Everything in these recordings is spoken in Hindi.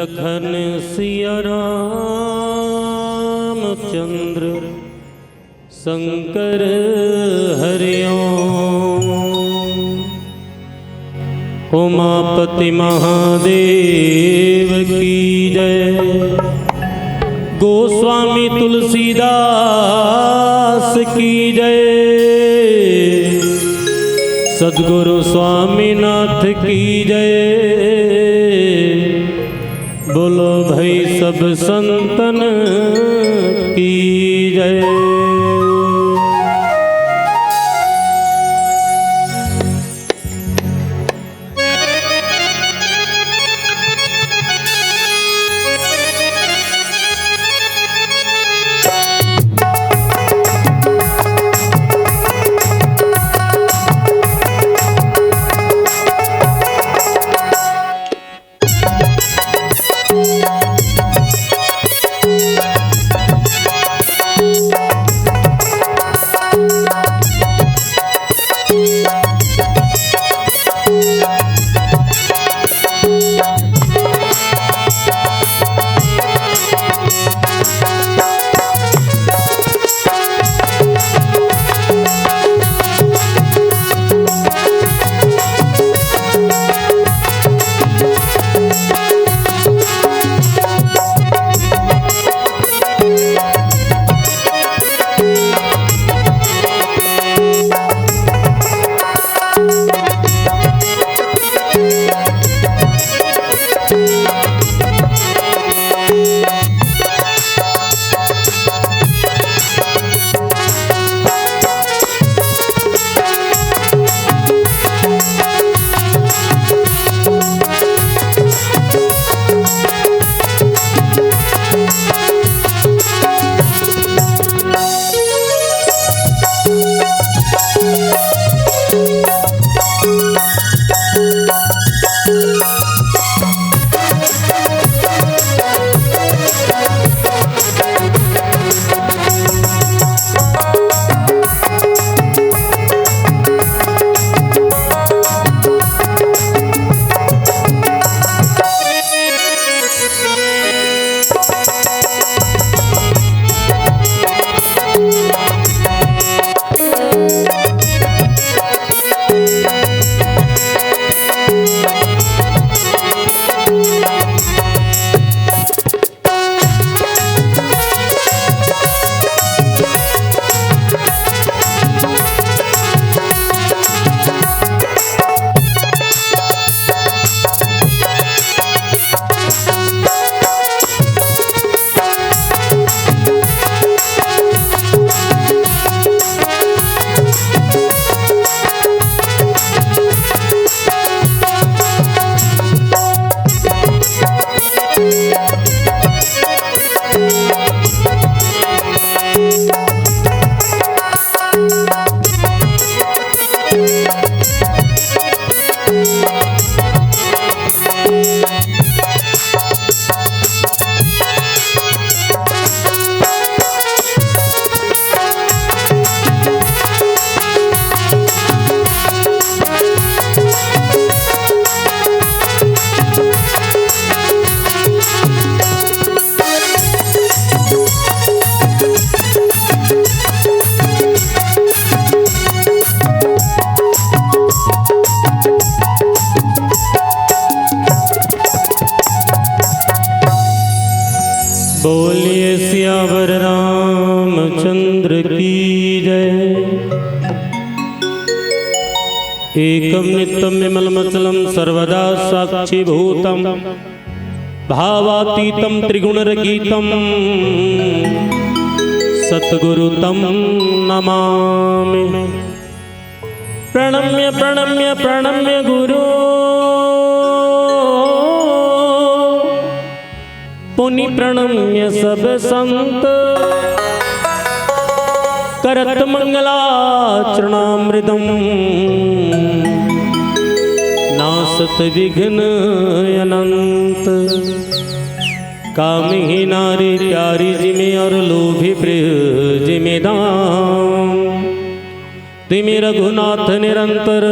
लखन सिया रामचंद्र शंकर हरि ओम। उमापति महादेव की जय। गोस्वामी तुलसीदास की जय। सद्गुरु स्वामीनाथ की जय। बोलो भाई सब संतन की जय। बोलिए सियावर रामचंद्र की जय। एकम नित्यम विमलमचलम सर्वदा साक्षीभूतम भावातीतम त्रिगुणरहितम सद्गुरुतम नमामि। प्रणम्य प्रणम्य प्रणम्य गुरु पुनि प्रणम्य सब संत करत मंगलाचरणामृतम नासत विघ्न अनंत। कामिही नारी प्यारी जिमे और लोभी प्रिय जिमे दाम। तिमि रघुनाथ निरंतर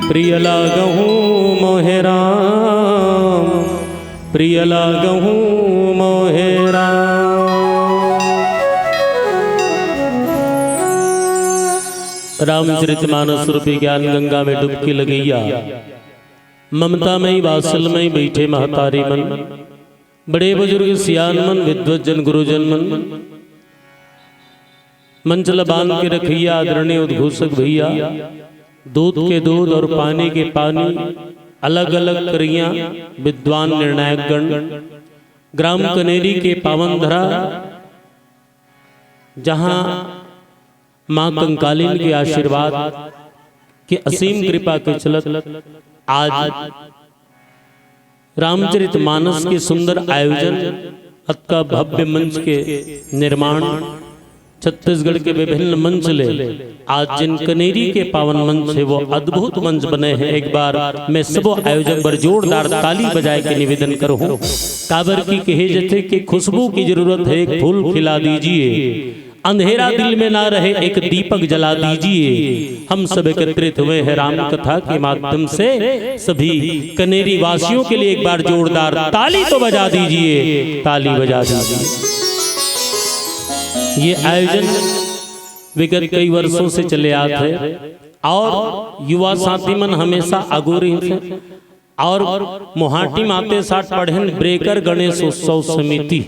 प्रिय लागहूँ मोहे राम। प्रिय लागहु मोहे रामचरितमानस रूपी ज्ञान गंगा में डुबकी लगैया। ममता में वात्सल्य बैठे महतारी मन, बड़े बुजुर्ग सियान मन, विद्वज्जन गुरुजन मन, मंचल बांध के रखैया आदरणीय उद्घोषक भैया, दूध के दूध और पानी के पानी अलग अलग करिया विद्वान निर्णायक गण, ग्राम कनेरी के पावन धरा जहां मां कंकालीन के आशीर्वाद के असीम कृपा के चलत आज रामचरितमानस के सुंदर आयोजन अथका भव्य मंच के निर्माण छत्तीसगढ़ के विभिन्न मंच ले आज जिन कनेरी के पावन मंच है वो अद्भुत मंच बने हैं। एक बार मैं सबो आयोजक पर जोरदार ताली बजाए के निवेदन करूं। काबर की कहे जैसे कि खुशबू की जरूरत है, एक फूल खिला दीजिए, अंधेरा दिल में ना रहे एक दीपक जला दीजिए। हम सब एकत्रित हुए हैं राम कथा के माध्यम से, सभी कनेरी वासियों के लिए एक बार जोरदार ताली तो बजा दीजिए, ताली बजा दीजिए। ये आयोजन विगत कई वर्षों से चले आते और युवा साथी मन हमेशा अगोरी थे और मोहाटी माते साथ पढ़न ब्रेकर गणेश उत्सव समिति।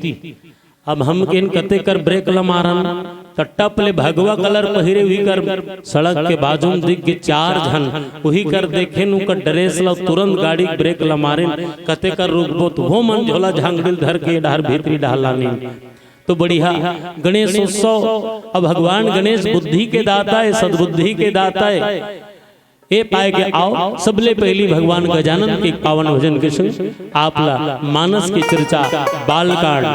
अब हम केन कते कर ब्रेक ल मारन कट्टा पले भगवा कलर पहिरे हुई कर सड़क के बाजू में दिख के 4 जन वही कर देखे नु का ड्रेस ल तुरंत गाड़ी ब्रेक ल मारे कते कर रुकबो तो वो मन झोला झांगड़िल धर के डार भीतरी डालानी। तो बढ़िया गणेश उत्सव, अब भगवान गणेश बुद्धि के दाता है, सद्बुद्धि के दाता है। ये पाए के आओ सबले पहली भगवान गजानन के पावन भजन के संग आपला मानस की चर्चा बालकांड,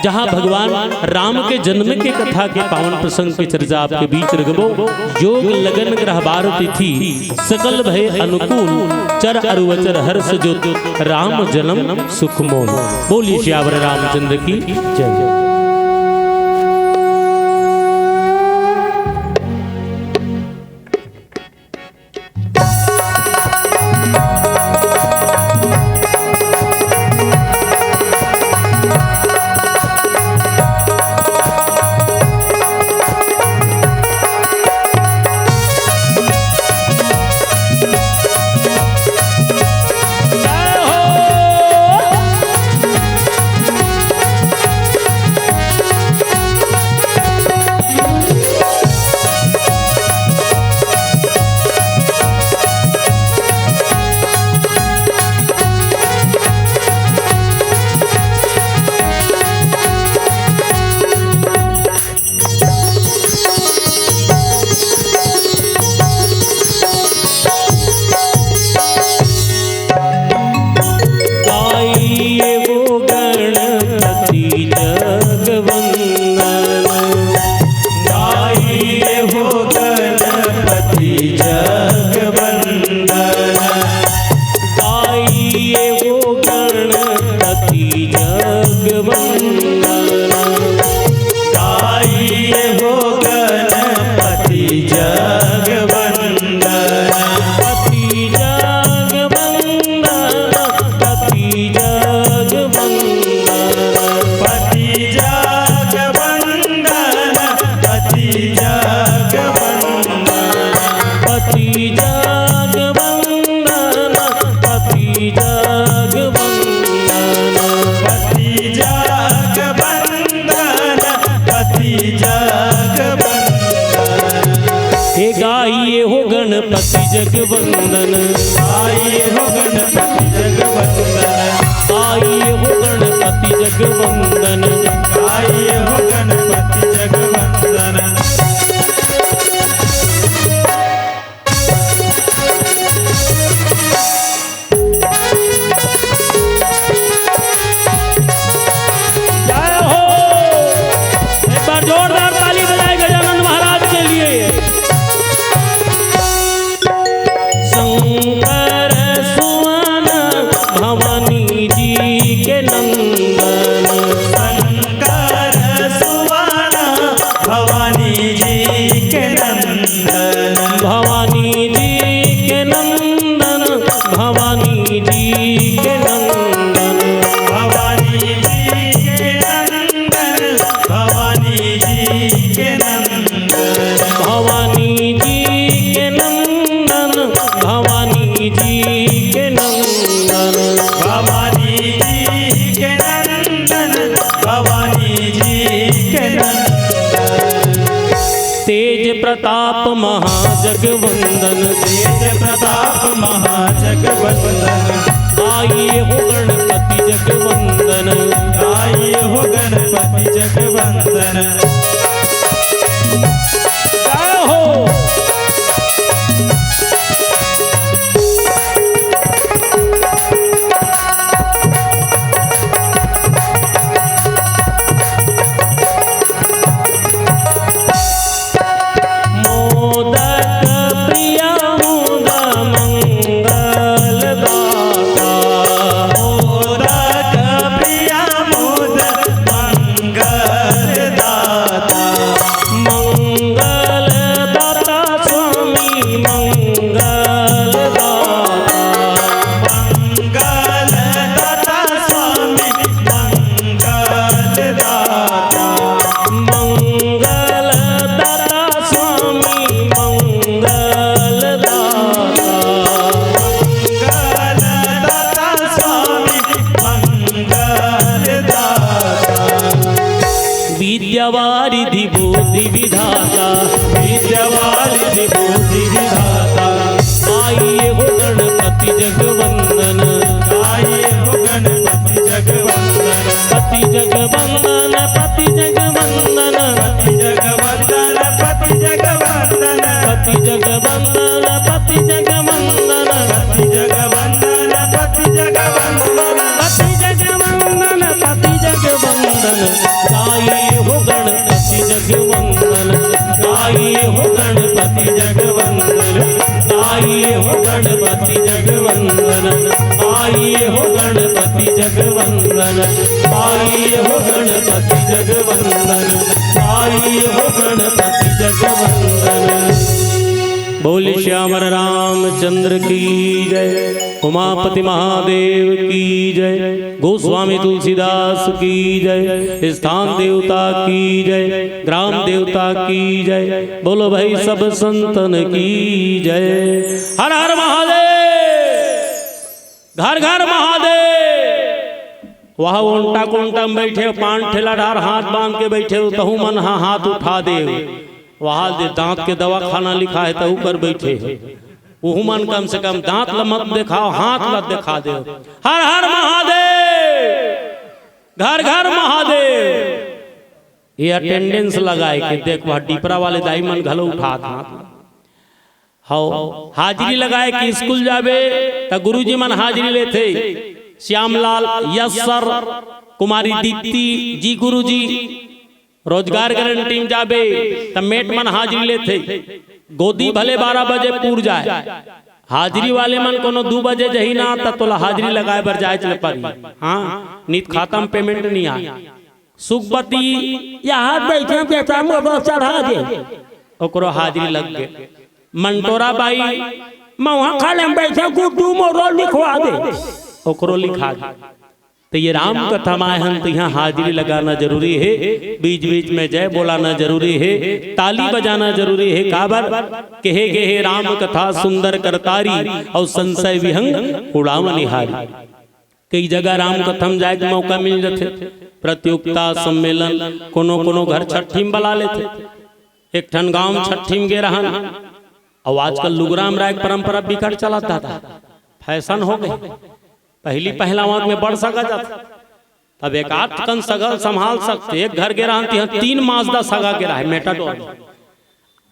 जहां भगवान राम के जन्म के कथा के पावन प्रसंग की चर्चा आपके बीच रखबो। योग लगन ग्रह बार तिथि सकल भय अनुकूल, चर अरुवचर हर्ष जो राम जन्म सुख मोल। बोलिए श्यावर रामचंद्र की जय। गणपति जगवंदन, आइए हो गणपति जगवंदन, आइए हो गणपति जगवंदन, आइए हो गणपति जगवंदन। जय हो, एक बार जोरदार ताली बजाए गजानन महाराज के लिए। शंकर सुवन भवानी जी के नंदन, शंकर सुवन भवानी जी के नंदन, भवानी जी के नंदन, भवानी जी के नंदन, तेज प्रताप महाजगवंदन, तेज प्रताप महाजगवंदन, आइए हो गणपति जगवंदन, आइए हो गणपति जगवंदन। जय हो। विद्यावारिधि बुद्धि विधाता, विद्यावारिधि बुद्धि विधाता, आइए हो गणपति जगवंदन, आइए हो गणपति जगवंदन, पति जगवंदन, पति जगवंदन, पति जगवंदन, पति जगवंदन, पति जगवंदन, पति जगवंदन, पति जगवंदन, पति जगवंदन, पति जगवंदन, पति जगवंदन, आइए हो गणपति जगवंदन, आइए हो गणपति जगवंदन, आइए हो गणपति जगवंदन, आइए हो गणपति जगवंदन, आइए हो गणपति जगवंदन, आइए हो गणपति जगवंदन। बोले श्यामर रामचंद्र की जय, उमापति महादेव की जय, गोस्वामी तुलसीदास की जय, स्थान देवता की जय, ग्राम देवता की जय, बोलो भाई सब संतन की जय। हर हर महादेव, घर घर महादेव। वह उल्टा कुंटा में बैठे, पान ठेला ढार हाथ बांध के बैठे, तहु मन हाथ उठा दे। वहां दे दांत के दवा खाना लिखा है तहु कर बैठे, वहु मन कम से कम दांत मत दिखाओ, हाथ मत दिखा दे। हर हर महादेव, घर घर महादेव। ये अटेंडेंस लगाए के देख, वह डिपरा वाले दाई मन घलो उठा था, हाउ हाजिरी लगाए कि स्कूल जाबे त गुरुजी मन हाजिरी लेते। श्यामलाल, यस सर, कुमारी दीप्ति जी गुरुजी रोजगार गारंटी में जाबे त मेट मन हाजिरी लेते। गोदी भले 12 बजे पूर जाए, हाजिरी वाले मन कोनो 2 बजे जही ना त तोला हाजिरी लगाए बर जाए चले पड़ी। हाँ, नित खाता में पेमेंट नहीं आए। सुखबती यहाँ बैठे बेटा मोबाइल चढ़ा दे, ओकरो हाजिरी लग गए। मंटोरा बाई मौहा खाले में बैठे गुड्डू मोरो लिखवा दे, ओकरो लिखा दे। तो ये राम कथा में हम तो यहाँ हाजिरी लगाना जरूरी है, बीच बीच में जय बोलाना जरूरी है, ताली बजाना जरूरी है। काबर कहे गे हे राम कथा सुंदर करतारी और संशय विहंग उड़ावनिहारी। कई जगह राम कथा में जाए के मौका मिल जाते, प्रतियोगिता सम्मेलन, कोनो कोनो घर छठी में बुला लेते। एक ठन गांव छठी में गे रहन, और आजकल लुगराम राय परंपरा बिगड़ चला था, फैशन हो गई। पहली पहलावान में बढ़ सका जाता, अब एक आठ कन सगल संभाल सकते। एक घर गे रहती 3 मासदा सगा गे रहा मेटाडोर।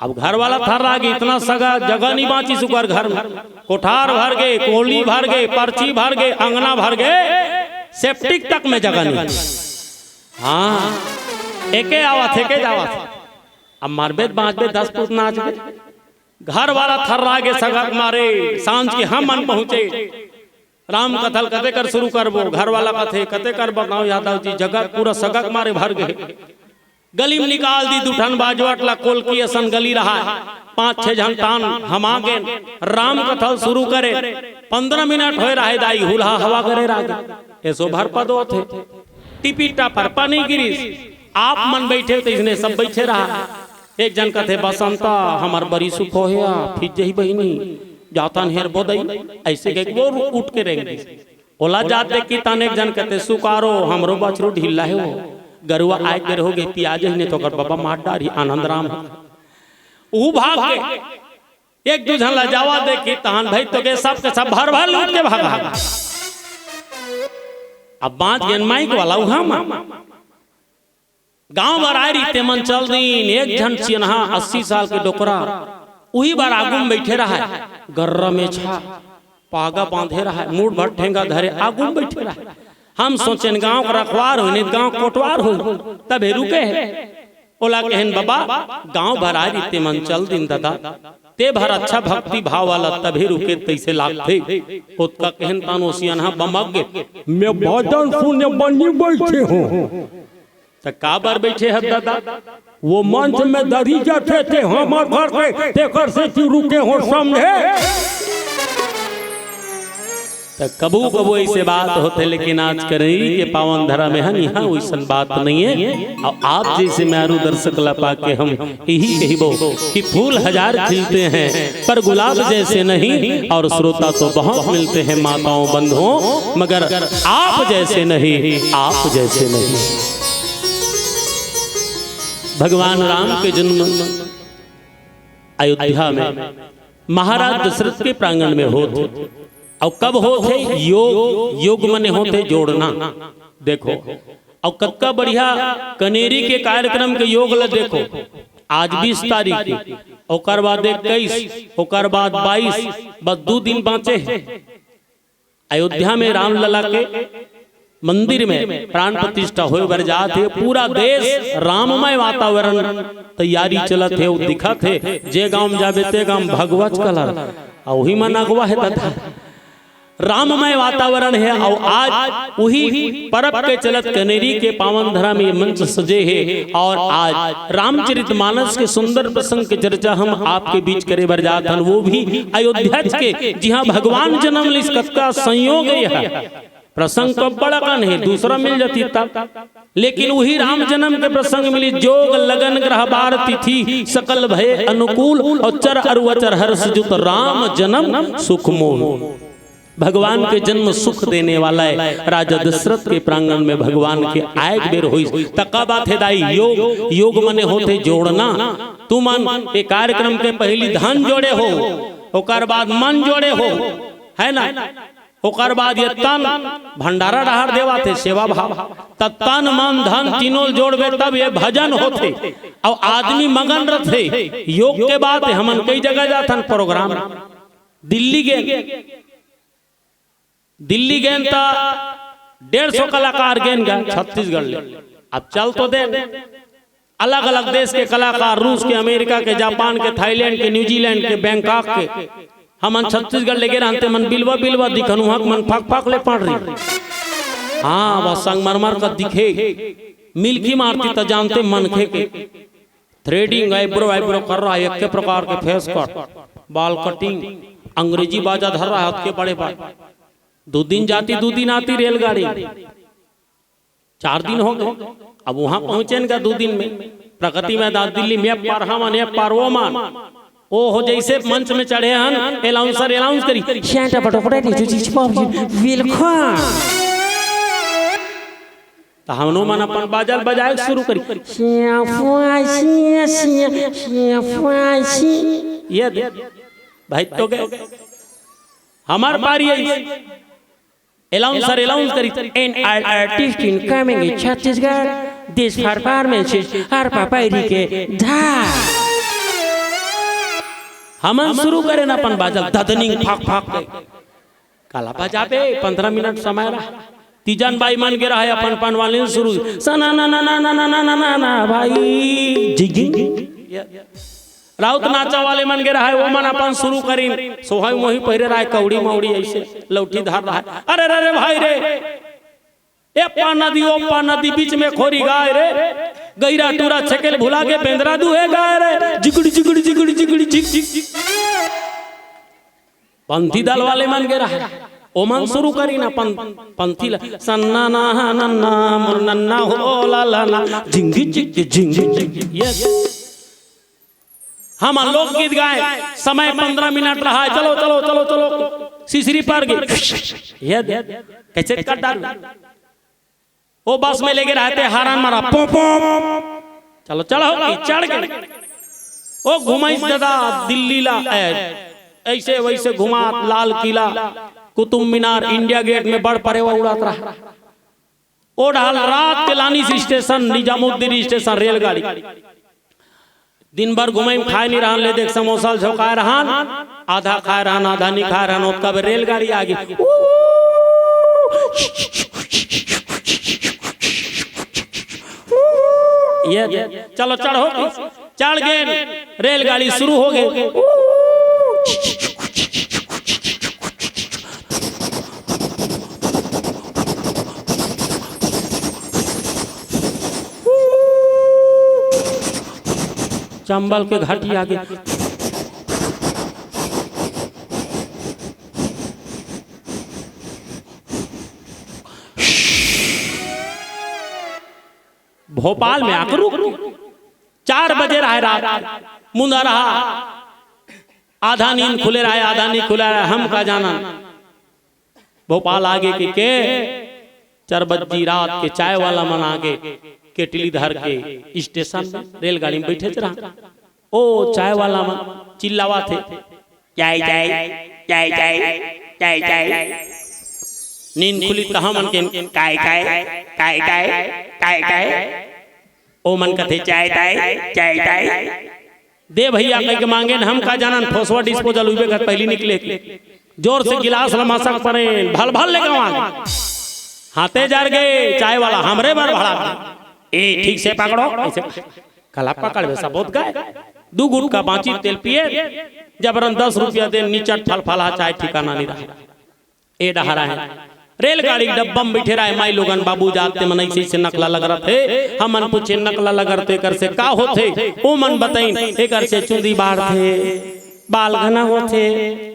अब घर वाला थर रहा कि इतना सगा जगह नहीं बाची सुकर घर में, कोठार भर गए, कोली भर गए, पर्ची भर गए, अंगना भर गए, सेप्टिक तक में जगह नहीं। हाँ, एके आवत एके जावत। अब मारबेद बाँचबे 10 फुट नाच गए, घर वाला थर रहा गे सगा मारे। सांझ के हम मन पहुंचे, राम कथल कते कर शुरू करबो। घर वाला कथे कते कर बताओ यादव जी, जगह पूरा सगक मारे भर गए। गली में निकाल दी दुठन बाजवटला कोल की असन गली रहा है। 5-6 जन टान हम आगे राम कथल शुरू करे। 15 मिनट हो रहा है दाई हुला हवा करे रागे ऐसो भर पदो थे टिपी टापर पानी गिरीश। आप मन बैठे तो इसने सब बैठे रहा। एक जन कथे बसंता हमार बड़ी सुख हो फिर जही बहिनी जाता हेर बोदई ऐसे के वो उठ के रहेंगे। ओला जाते कि तन एक जन कहते सुकारो हमरो बछरू ढीला है वो गरुआ आए के रहोगे पियाज ही ने तो कर बाबा मार डारी आनंद राम ऊ भाग के एक दूजन लजावा देखी तहन भाई तो के सब भर भर लूट के भागा। अब बात गेन माइक वाला उहा गांव भर आई रीते मन चल दिन एक झन चिन्हा 80 साल के डोकरा वही बार आगू में बैठे रहा है, गर्रा में छा पागा बांधे रहा है, मूड भर ठेंगा धरे आगू में बैठे रहा है। हम सोचें गांव का रखवार हो गांव कोटवार हो तब रुके है। ओला कहन बाबा गांव भर आई रीते मन चल दिन दादा ते भर अच्छा भक्ति भाव वाला तभी रुके तैसे लागते ओतका कहन तानो सियाना बमग मैं भजन सुने बनी बैठे हूं त काबर बैठे है दादा वो मंच में दरी जाते थे हमार घर के तेकर से क्यों रुके हो समझे। तो कबू कबू ऐसे बात होते लेकिन आज करी के पावन धरा में हम यहाँ वैसन बात नहीं है। और आप जैसे मारू दर्शक लपा के हम यही कहबो कि फूल हजार खिलते हैं पर गुलाब जैसे नहीं, और श्रोता तो बहुत मिलते हैं माताओं बंधुओं मगर आप जैसे नहीं, आप जैसे नहीं। भगवान राम के जन्म अयोध्या में महाराज दशरथ के प्रांगण में होते और कब होते योग योग मने होते जोड़ना देखो। और कक्का बढ़िया कनेरी के कार्यक्रम के योग ल देखो आज 20 तारीख की ओकर बाद 21 ओकर बाद 22 बस 2 दिन बाँचे अयोध्या में राम लला के मंदिर में प्राण प्रतिष्ठा हो बर जात है। पूरा देश राममय वातावरण तैयारी चलत है। वो दिखा थे जे गांव में जाबे ते गांव भगवत कलर वही मन अगवा है दादा राममय वातावरण है। और आज वही परब के चलत कनेरी के पावन धरा में मंच सजे है। और आज रामचरितमानस के सुंदर प्रसंग के चर्चा हम आपके बीच करे बर जात हन, वो भी अयोध्या के जहाँ भगवान जन्म लिस का संयोग है। प्रसंग तो बड़ा कन है दूसरा मिल जाती तब, लेकिन वही राम जन्म के प्रसंग मिली जोग लगन ग्रह बार तिथि सकल भय अनुकूल और चर अरुवचर हर्ष जुत राम जन्म सुख मोह। भगवान के जन्म सुख देने वाला है। राजा दशरथ के प्रांगण में भगवान के आय बेर हुई तका बात है दाई योग योग मने होते जोड़ना। तू मन के कार्यक्रम के पहली धन जोड़े हो ओकर बाद मन जोड़े हो है ना, ओकर बाद ये तन भंडारा डहार देवा थे सेवा भाव तब तन मन धन तीनों जोड़बे तब ये भजन होते और आदमी मगन रहते। योग के बाद हमन कई जगह जाथन प्रोग्राम दिल्ली गेन ता 150 कलाकार गेन गए छत्तीसगढ़ ले। अब चल तो दे अलग अलग देश के कलाकार रूस के अमेरिका के जापान के थाईलैंड के न्यूजीलैंड के बैंकॉक के हमन छत्तीसगढ़ लेके रहते मन बिलवा बिलवा दिखन वहां मन फाक फाक ले पड़ रही। हाँ बस संगमरमर का दिखे मिल्की मारती तो जानते मनखे के थ्रेडिंग आईब्रो कर रहा है, एक के प्रकार के फेस कट बाल कटिंग अंग्रेजी बाजा धर रहा है हाथ के बड़े बड़े। 2 दिन जाती 2 दिन आती रेलगाड़ी 4 दिन हो गए। अब वहां पहुंचे का 2 दिन में प्रगति में दिल्ली में पार हम पार वो मान ओ हो जैसे मंच में चढ़े हन अनाउंसर अनाउंस करी शांता पटोपड़ा नी जी वेलकम तो हमनो मन अपन बाजल बजाए शुरू करी ये भाई तो गए हमार बारी अनाउंसर अनाउंस करी an artist in coming Chhattisgarh this performance हर पापारी के धा हमन शुरू करे ना अपन बाजल ददनिंग फाक फाक के काला बजाबे 15 मिनट समय रहा। तीजन बाई मन के रहा है अपन पनवाले शुरू सना ना ना ना ना ना ना ना ना भाई जिगिंग राउत नाचा वाले मन के रहा है वो मन अपन शुरू करीन सोहाई मोही पहिरे रहा है कौड़ी मौड़ी ऐसे लौठी धार रहा है। अरे रे भाई रे ए पा नदी बीच में खोरी गाय रे गैरा टूरा छकेल भुला के बेंदरा दू है गाय रे जिगड़ी जिगड़ी जिगड़ी जिगड़ी जिग जिग पंथी दल वाले मन के रहा ओ मन शुरू करी ना पंथी सन्ना ना नन्ना मुन्ना हो ला ला ला जिंगी जिग जिंग जिग। यस हम लोक गीत गाए समय 15 मिनट रहा है। चलो चलो चलो चलो सीसरी पार गए ये कैसे कर डाल वो बस में लेके रहते हारान मारा पो पो चलो चलो चढ़ गए ओ घुमाइस दादा दिल्ली ला ऐसे वैसे घुमा, लाल किला, कुतुब मीनार, इंडिया गेट में बड़ परे हुआ उड़ात रहा। ओ ढाल रात के लानी स्टेशन, निजामुद्दीन स्टेशन रेलगाड़ी, दिन भर घुमाई, खाए नहीं रहा, ले देख समोसा झोंकाए रहा, आधा खाए रहा, आधा नहीं खाए रहा, उसका रेलगाड़ी आ गई। ये चलो चढ़ो, चढ़ गए, रेलगाड़ी शुरू हो गई। चंबल के घाटी आगे भोपाल में आकर रुक, 4 बजे रहा रात, मुंदा रहा, आधा नींद खुले रहा, आधा नहीं खुला रहा, हम का जाना। भोपाल आगे के 4 बजे रात के चाय वाला मन आगे केटली धर के स्टेशन रेलगाड़ी में बैठे रहा। ओ चाय वाला मन चिल्लावा थे, चाय चाय चाय चाय चाय चाय। नींद खुली तो हम मन के काय काय काय काय काय काय, ओ मन कथे चाय चाय चाय चाय दे भैया कह के मांगे, हम का जानन फोसवा डिस्पोजल हुई बेकर पहली निकले, जोर से गिलास लमासक पड़े, भल भल लेके वहां हाथे जार गए, चाय वाला हमरे बार भाड़ा, ए ठीक से पकड़ो, ऐसे कला पकड़ वैसा बहुत गए, 2 गुट का 5 तेल पिए, जबरन 10 रुपया दे, नीचा फल फला चाय ठिकाना नहीं रहा। ए डहरा है रेलगाड़ी डब्बा में बैठे रहे, माई लोगन बाबू जाते मन ऐसे से नकला लग रहे थे, हम मन पूछे नकला लग रहे कर से का होते, ओ मन बताई एकर से चुंदी बाढ़ थे, बाल घना होते,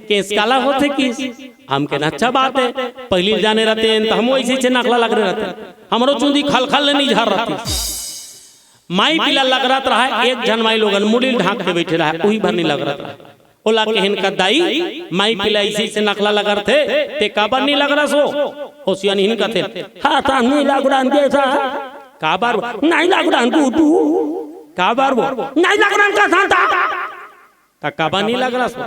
केस काला होते, किस हम के अच्छा बात है, पहली जाने रहते हैं तो हम ऐसे से नकला लग रहे रहते, हमरो चुंदी खल खल नहीं झर रहती। माई पिला लग रहा है, एक जन माई लोगन मुड़ी ढाक के बैठे रहा, वही भर नहीं लग रहा है। ओला के हिन का दाई माई पिला ऐसे से नकला लग रहे थे, ते काबर नहीं लग रहा सो, ओसियान हिन का थे, हाँ था नहीं लग रहा कैसा, काबर नहीं लग रहा तू काबर वो नहीं लग रहा का था, काबर नहीं लग रहा सो,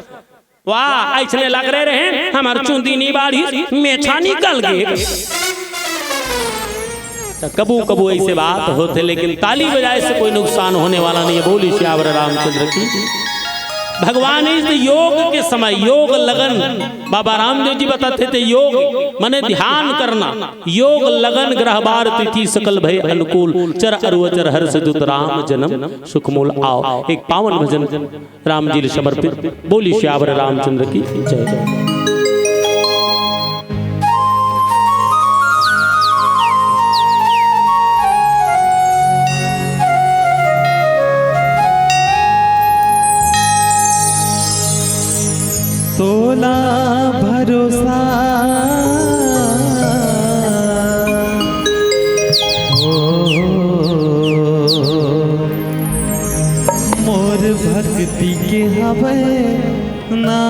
वाह ऐसे लग रहे हमारे चुंदी नहीं बाढ़ी, मेछा निकल गए। कबू कबू ऐसे बात होते, लेकिन ताली बजाए से कोई नुकसान होने वाला नहीं है। बोली श्यावर रामचंद्र की। भगवान इस योग के समय, योग लगन, बाबा रामदेव जी बताते थे, योग माने ध्यान करना, योग लगन ग्रह बार तिथि सकल भय अनुकूल, चर अरुवचर हर्ष दुत राम जन्म सुखमूल आओ। एक पावन भजन राम जी समर्पित। बोली श्यावर रामचंद्र की जय। तोला भरोसा मोर भक्ति के हवे ना,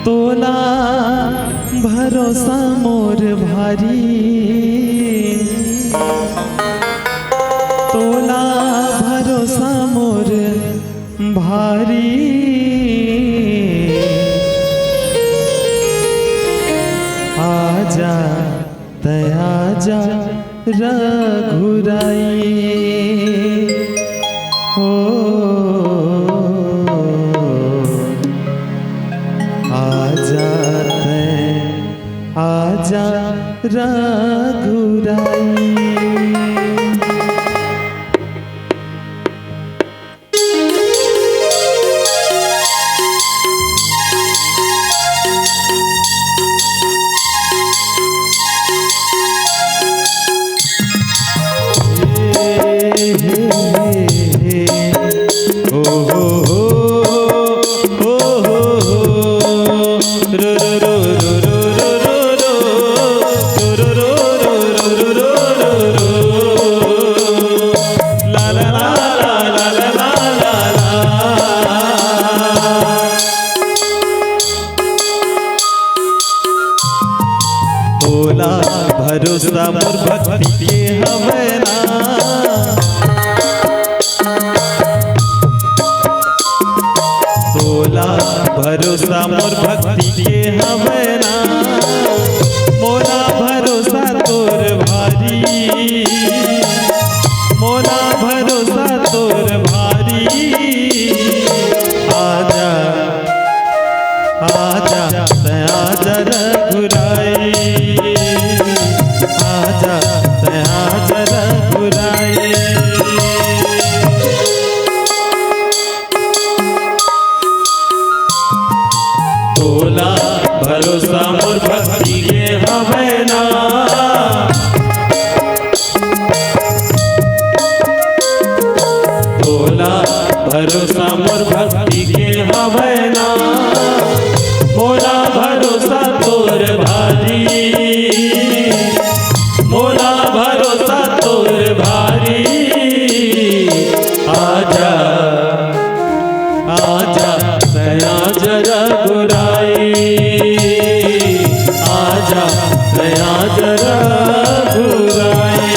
तोला भरोसा मोर भारी, तोला भरोसा मोर भारी, आजा तयाजा रघुराई, हो आजा आजा रघुराई। भरोसा मोर भक्ति के हवे ना, भरोसा मोर भक्ति के हवे ना, मोरा भरोसा तोर भारी, मोरा भरोसा तोर भारी। आजा आजा आजा रघुराई, आजा आजा रघुराई। तोला भरोसा मोर भक्ति के हवे ना, तोला भरोसा मोर भक्ति के हवे ना, मोरा भरोसा तोर भारी, मोरा भरोसा तोर भारी। आजा आजा दया जरा गुराई, आजा दया जरा गुराई।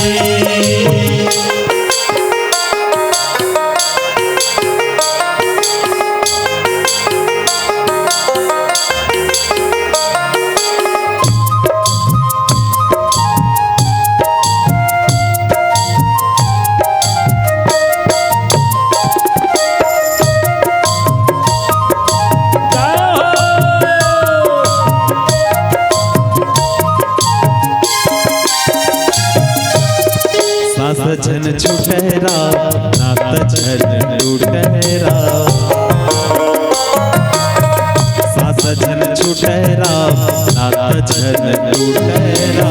छन छुटेरा नात छन टूटेरा, सास छन छुटेरा नात छन टूटेरा।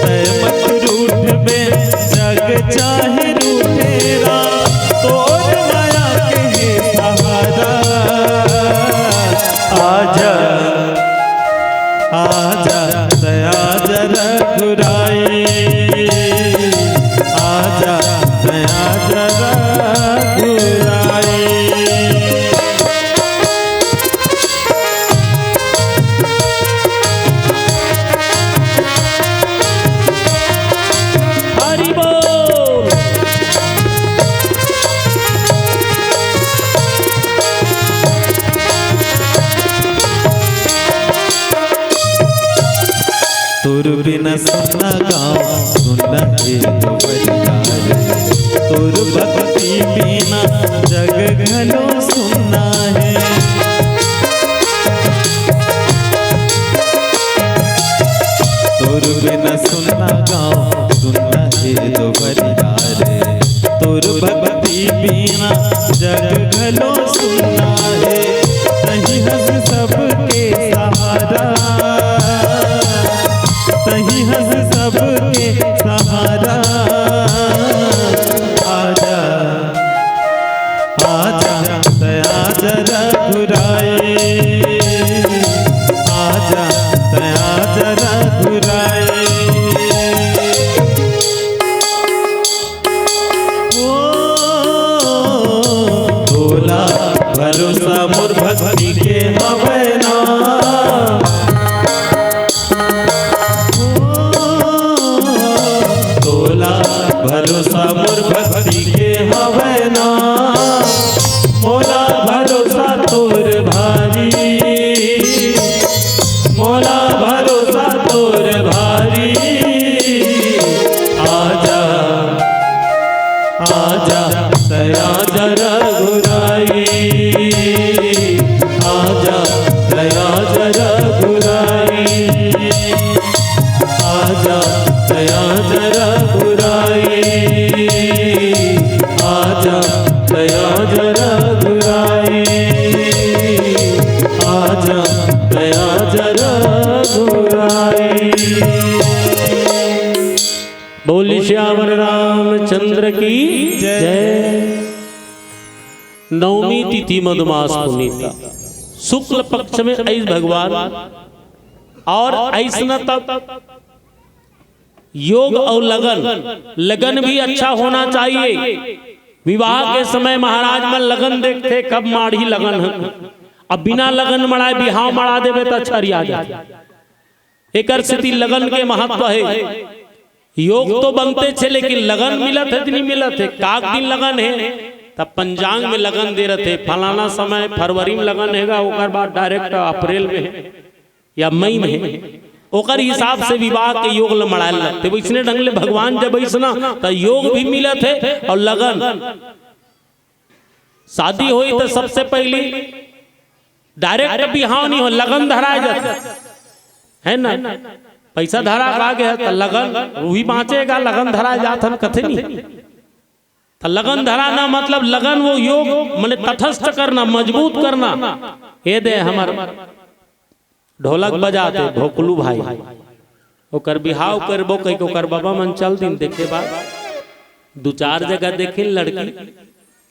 तय मत रूठ बे जग चाहे रूठेरा, तोर माया के सहारा। आजा आजा दया जरा रघुराई, आजा दया जरा रघुराई। हरि बोल। तोर बिना सुना गाँव सुना परिवार, तोर भक्ति बिना जग घलो सुना है। तोर बिना सुना गाँव सुना परिवार, तोर भक्ति बिना जग घलो सुना है। सही हंस सबके सहारा, सही हंस सबके सहारा। आजा आजा दया जरा रघुराई, आजा दया जरा रघुराई। ओ तोला भरोसा मोर भक्ति के हवे ना, भरोसा मोर भक्ति के हवे ना, मोला भरोसा तोर भारी, मोला भरोसा तोर भारी। आजा आजा दया जरा गुराई, आजा दया जरा गुराई, आजा दया जरा गुराई, आजा दया जरा गुराई, आजा दया जरा गुराई। बोली श्यावर रामचंद्र की जय। नवमी तिथि मधुमास पुनीता, शुक्ल पक्ष में ऐस भगवान और ऐसना तब योग और लगन भी अच्छा होना चाहिए। विवाह के समय महाराज में लगन देखते कब माढ़ी लगन है, अब बिना लगन मड़ाए बिहाव मड़ा देवे तो छरिया जाए। एक स्थिति लगन के महत्व है। योग तो बनते छे लेकिन लगन मिलत है नहीं मिलत है। काक दिन लगन है तब पंचांग में लगन दे रहे थे, फलाना समय फरवरी में लगन हैगा, ओकर बाद डायरेक्ट अप्रैल में है या मई में है, ओकर हिसाब से विवाह के योग लमड़ाए लगते। वैसने ढंग ले भगवान जब ऐसा तो योग भी मिले थे और लगन। शादी हुई तो सबसे पहली डायरेक्ट बिहाव नहीं हो, लगन धराए जाते है ना। पैसा धरा आ गया तो लगन वो भी बाँचेगा, लगन धराए जाते हम कथे नहीं। तो लगन धराना मतलब लगन वो योग मैंने तटस्थ करना, मजबूत करना। ये दे हमार ढोलक बजाते भोकलू भाई, ओकर बिहाव करबो कई ओकर बाबा मन चल दिन देखे बाद 2-4 जगह देखे लड़की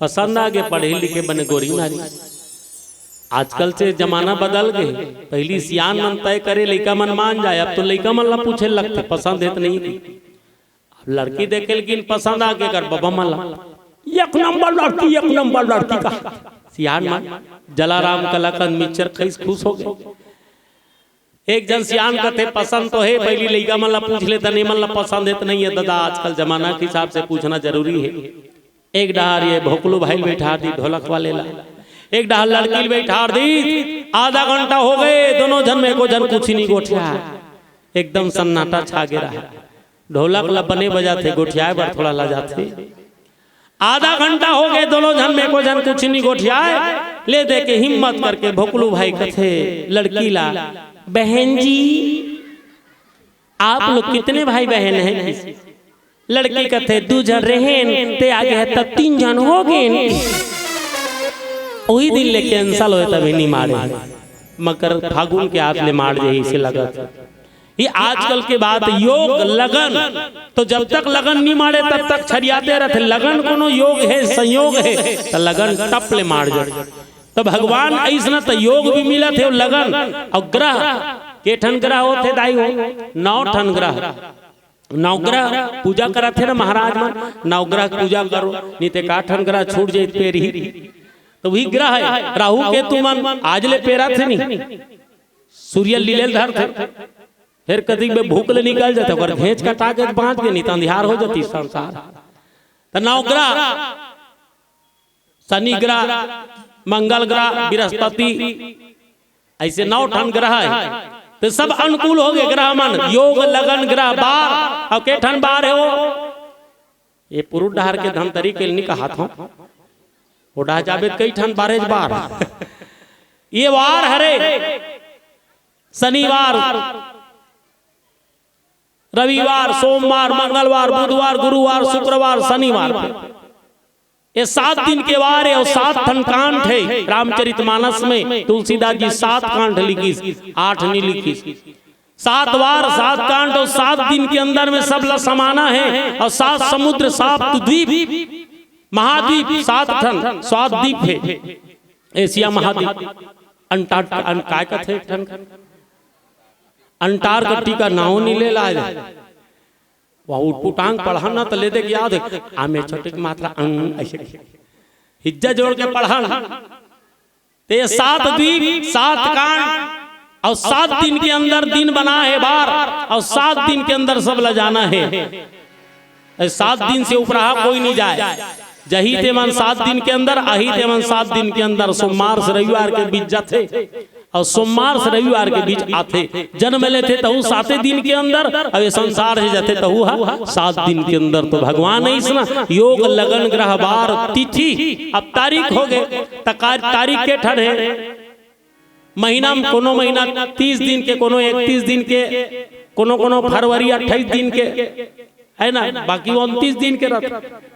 पसंद आ गए, पढ़े लिखे बने गोरी नारी। आजकल से जमाना बदल गए, पहली सियान मन तय करे लड़का मन मान जाए, अब तो लड़का मन ला पूछे लगते पसंद है तो नहीं की। अब लड़की देखे लेकिन पसंद आ गए कर बाबा मन ला एक नंबर लड़की, एक नंबर लड़की का सियान मन जलाराम कलाकंद मिक्सचर खैस खुश हो गए। एक जन सियान कहते पसंद तो है, पहली लड़का मन ला पूछ ले तने मन ला पसंद है तो नहीं है। दादा आजकल जमाना के हिसाब से पूछना जरूरी है। एक डहार ये भोकलू भाई बैठा दी ढोलक वाले ला, एक डहार लड़की बैठा दी। आधा घंटा हो गए, दोनों जन में को जन कुछ नहीं गोठिया, एकदम सन्नाटा छा गया। ढोलक ला बने बजाते, गोठिया पर थोड़ा ला जाते। आधा घंटा हो गए, दोनों जन में को जन कुछ नहीं गोठिया ले दे के हिम्मत करके भोकलू भाई कथे लड़की ला, बहन जी आप लोग कितने भाई बहन हैं? लड़की कथे 2 जन रहें ते आगे है तब 3 जन हो गए। वही दिन ले कैंसल हो तभी नहीं मारे, मकर फागुन के हाथ ले मार जाए इसे लगा। ये आजकल के बात योग लगन, तो जब तक लगन नहीं मारे तब तक छरियाते रहते। लगन कोनो योग है, संयोग है, तो लगन टप ले मार जाए। तो भगवान ऐसा तो योग भी मिला थे लगन। और ग्रह के ठन ग्रह होते दाई हो 9 ठन ग्रह, 9 ग्रह पूजा करा थे ना महाराज मन, 9 ग्रह पूजा करो नहीं तो 8 ठन ग्रह छूट जाए पेर ही। तो वही ग्रह है राहु केतु मन आज ले पेरा थे नहीं, सूर्य लीले धर थे, फिर कदी में भूख ले निकल जाते और घेंच कटा के बांध के नहीं तो अंधियार हो जाती संसार। तो 9 ग्रह शनि ग्रह, मंगल ग्रह, बृहस्पति, ऐसे 9 ठन ग्रह है। तो सब अनुकूल हो गए ग्रह मन। योग लगन ग्रह बार और के ठन बार है वो ये पुरुष डहार के धमतरी के नहीं कहा था वो डहा जावे कई ठन बारे बार ये वार हरे शनिवार, रविवार, सोमवार, मंगलवार, बुधवार, गुरुवार, शुक्रवार, शनिवार, ये 7 दिन के वार है और 7 ठन कांड है। रामचरितमानस में तुलसीदास जी 7 कांड लिखी, 8 नहीं लिखी। 7 वार 7 कांड और 7 दिन के अंदर में सब ला समाना है। और 7 समुद्र, 7 द्वीप, महाद्वीप 7 ठन, 7 द्वीप है। एशिया महाद्वीप, अंटार्कटिका नाव नहीं ले लाए, वह उटपुटांग पढ़ाना तो ले दे याद है आमे छोटे की मात्रा ऐसे हिज्जा जोड़ के पढ़ाना। ते 7 द्वीप, 7 कांड और 7 दिन के अंदर दिन बना है बार और 7 दिन के अंदर सब ल जाना है। 7 दिन से ऊपर कोई नहीं जाए। जही ते मन 7 दिन के अंदर, आही ते मन 7 दिन के अंदर। सोमवार से रविवार के बीच जाते और सोमवार से रविवार के बीच आते। जन्म लेते तो 7 दिन के अंदर, अब ये संसार से जाते तो 7 दिन के अंदर। तो भगवान है इसना योग लगन ग्रह बार तिथि। अब तारीख हो गए, तारीख के ठन है महीना में, कोनो महीना 30 दिन के, कोनो 31 दिन के, कोनो फरवरी 28 दिन के है ना, बाकी 29 दिन के रहते।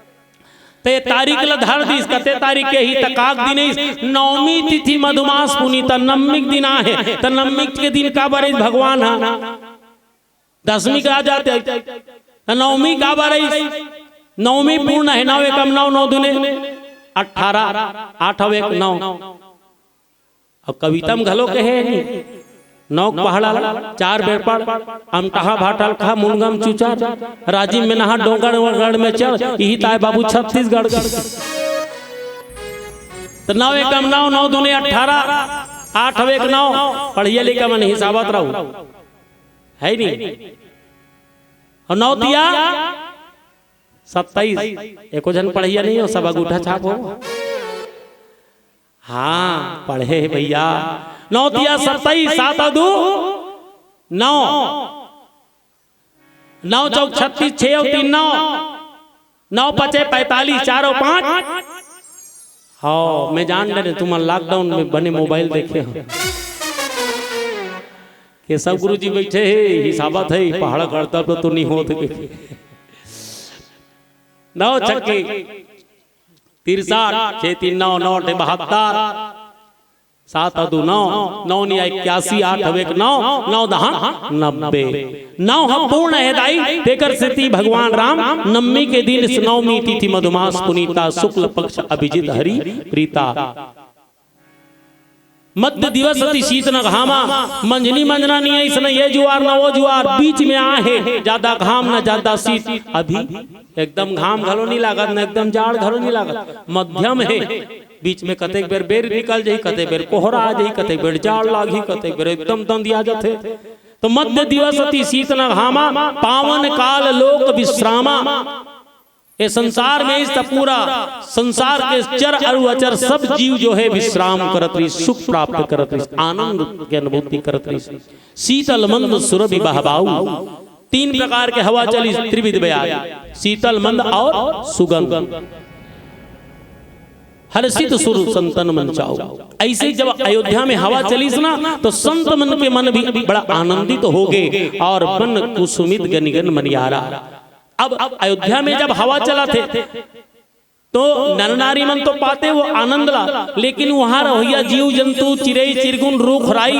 ते तारीख ला धर दिस कते तारीख के ही तकाक दिन नवमी तिथि मधुमास पुनीता नवमी दिन है। तो नवमी के दिन का बारे भगवान है, 10वीं का आ जाते नवमी का बारे नवमी पूर्ण है। 9 एकम 9, 9 दूने 18, 8 1 9। अब कवितम घलो के है नहीं 9 पहाड़ा 4 बेर पड़ अमटहा भाटल खा मुनगम चुचा राजीव में नहा डोंगर वगड़ में चल यही ताए बाबू छत्तीसगढ़। तो 9 एकम 9, 9 दूने 18, 8 1 9 पढ़िए लिखा मन हिसाबत रहू है नहीं। और 9 दिया 27 एको जन पढ़िया नहीं हो, सब अंगूठा छाप हो। हाँ पढ़े भैया। 9 तिया 27, 7 और 2 9, 9 चौक 36, 6 और 3 9, 9 पचे 45, 4 और 5। हाँ मैं जान रहे तुम लॉकडाउन में बने मोबाइल देखे हो कि सब गुरुजी बैठे है हिसाबत है पहाड़ करता तो नहीं होते। 9 छक्के 63, 6 3 9, 9 72, 7 और 2 9, 9 नहीं 81, 8 अब 1 9, 9 10 90, 9 हम पूर्ण है दाई देकर सिद्धि भगवान राम। नवमी के दिन इस नवमी तिथि मधुमास पुनीता शुक्ल पक्ष अभिजित हरि प्रीता। मध्य दिवस अति शीत न घामा, मंजनी मंजना नहीं है इसने ये जुआर न वो जुआर, बीच में आहे ज्यादा घाम न ज्यादा शीत। अभी एकदम घाम घलो नहीं लागत न एकदम जाड़ घलो नहीं लागत, मध्यम है। बीच में कतेक बेर बेर निकल जाई, कतेक बेर कोहरा आ जाई, कतेक बेर जाड़ लागी, कतेक बेर एकदम दंदिया जाते। तो मध्य दिवस अति शीत न घामा, पावन काल लोक विश्रामा। ये संसार में इस पूरा संसार के चर अरु अचर सब जीव जो है विश्राम करत रही, सुख प्राप्त करत रही, आनंद की अनुभूति करत रही। शीतल मंद सुरभि बहबाऊ, 3 प्रकार के हवा चली त्रिविध बयान, शीतल मंद और सुगंध। हर्षित सुर संतन मन चाओ। ऐसे जब अयोध्या में हवा चली ना तो संत मन के मन भी बड़ा आनंदित हो गए और मन कुसुमित गनिगन मनियारा। अब अयोध्या में जब हवा चला थे तो नर नारी मन तो पाते वो आनंद ला, लेकिन वहां रहिया जीव जंतु चिड़ई चिरगुन रूख राई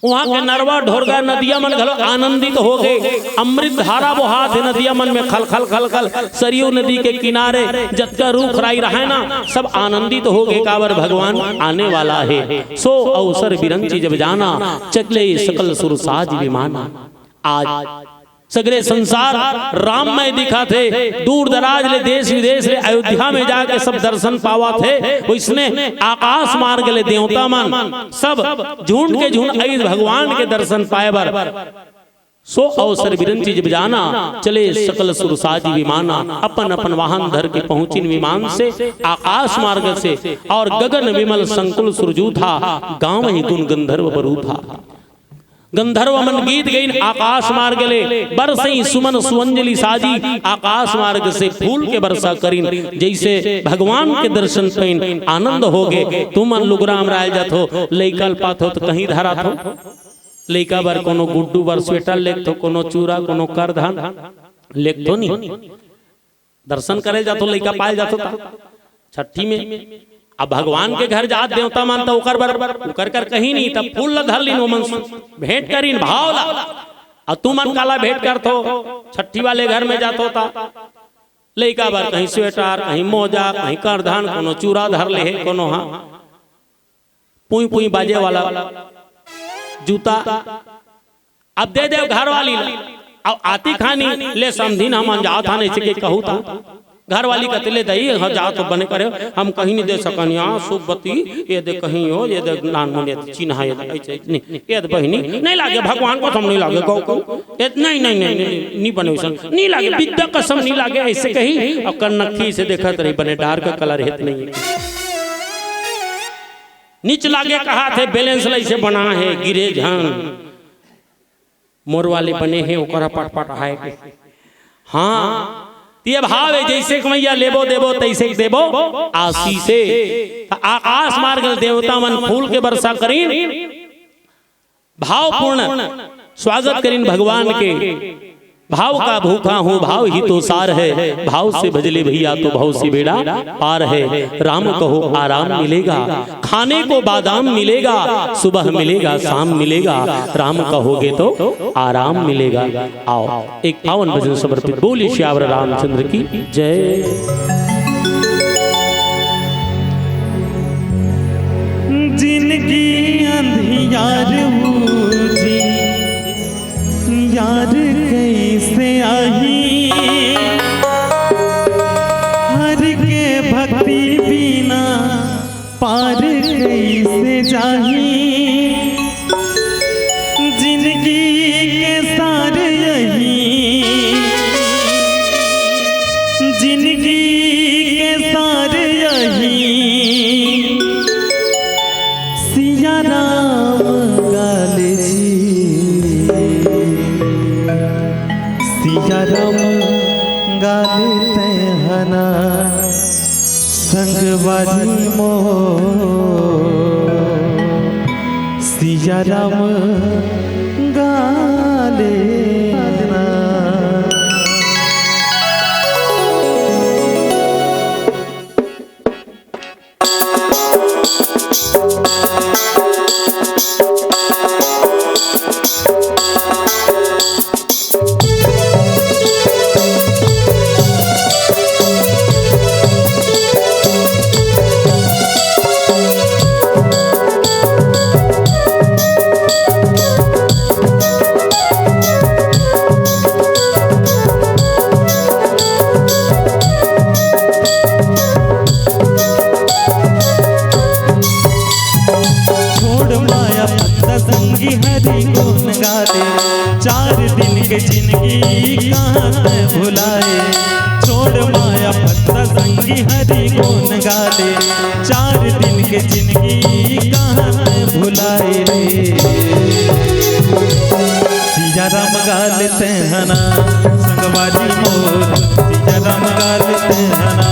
वहां के नरवा ढोरगा नदिया मन घलो आनंदित हो गए। अमृत धारा बहा थे नदिया मन में खल खल खल खल। सरयू नदी के किनारे जतका रूख राई रहे ना सब आनंदित हो गए, कावर भगवान आने वाला है। सो अवसर बिरंची जब जाना, चले सकल सुर साज विमाना। आज सगरे संसार राममय दिखा थे, दूर दराज ले देश विदेश ले अयोध्या में जाके सब दर्शन पावा थे। इसने आकाश मार्ग ले देवता मन सब झूठ के झूठ आई भगवान के दर्शन पाए बर। सो अवसर बिरंची जब जाना, चले सकल सुर साजी विमाना। अपन अपन वाहन धर के पहुंचिन विमान से आकाश मार्ग से, और गगन विमल संकुल सुरजू था, गांव ही गुण गंधर्व बरू था। गंधर्व मन गीत गईन आकाश मार्ग ले, बरसई सुमन सुअंजलि साजी। आकाश मार्ग से फूल के वर्षा करीन, जैसे भगवान के दर्शन पैन आनंद हो गए। तुम लुगराम राय जात हो, लइकल पात हो तो कहीं धरा थो, लइका बर कोनो गुड्डू बर स्वेटर लेक तो कोनो चूरा कोनो करधान लेक तो नहीं। दर्शन करे जातो लइका पाए जातो छठी में। अब भगवान के घर जात देवता मानता उकर बर कर कर कहीं नहीं, तब फूल ल धर लीन वो मन भेंट करीन भाव ला। और तू मन काला भेंट करतो छठी वाले घर में जातो ता लइका बर कहीं स्वेटर कहीं मोजा कहीं करधान कोनो चूरा धर ले है, कोनो हाँ पुई पुई बाजे वाला जूता। अब दे दे घर वाली अब आती खानी ले समझीन हम अनजात थाने से के कहू था घर वाली कतले दही जा तो बने करे हम कहीं नहीं दे सकन। यहाँ सुबती ये दे कहीं हो, ये दे नान मुने चिन्हा ये नहीं, ये बहिनी नहीं लागे भगवान को हम नहीं लागे गौ को नहीं नहीं नहीं नहीं बने नहीं लागे विद्या कसम नहीं लागे ऐसे कहीं। और कन्नखी से देखा तो नहीं बने, डार्क कलर हेत नहीं नीच लागे कहा थे बैलेंस से बना है गिरे झन मोर वाले बने हैं ओकरा पट पट है। हाँ ये भाव है जैसे मैया लेबो देबो तैसे देबो आशीषे। आकाश मार्ग देवता मन फूल के वर्षा करीन, भावपूर्ण स्वागत करीन भगवान के। भाव का भूखा हूँ भाव ही तो सार है, भाव से भजले भैया तो भाव से बेड़ा पार है। राम कहो आराम मिलेगा, खाने को बादाम मिलेगा, सुबह मिलेगा शाम मिलेगा, राम कहोगे तो आराम मिलेगा। आओ एक पावन भजन समर्पित बोलिए श्यावर रामचंद्र की जय। जिनकी अंधियार बूझी यार कैसे आई, हर के भक्ति बिना पार कैसे जाही। जिंदगी के सारे यही संगवारी मोर सिया राम गाले ना। संगी हरि गुण गाले 4 दिन के जिंदगी कहाँ से भुलाए। छोड़ माया पत्ता संगी हरि गुण गाले 4 दिन के जिंदगी कहाँ से भुलाए रे। सिया राम गाले तेहना संगवारी मोर सिया राम गाले तेहना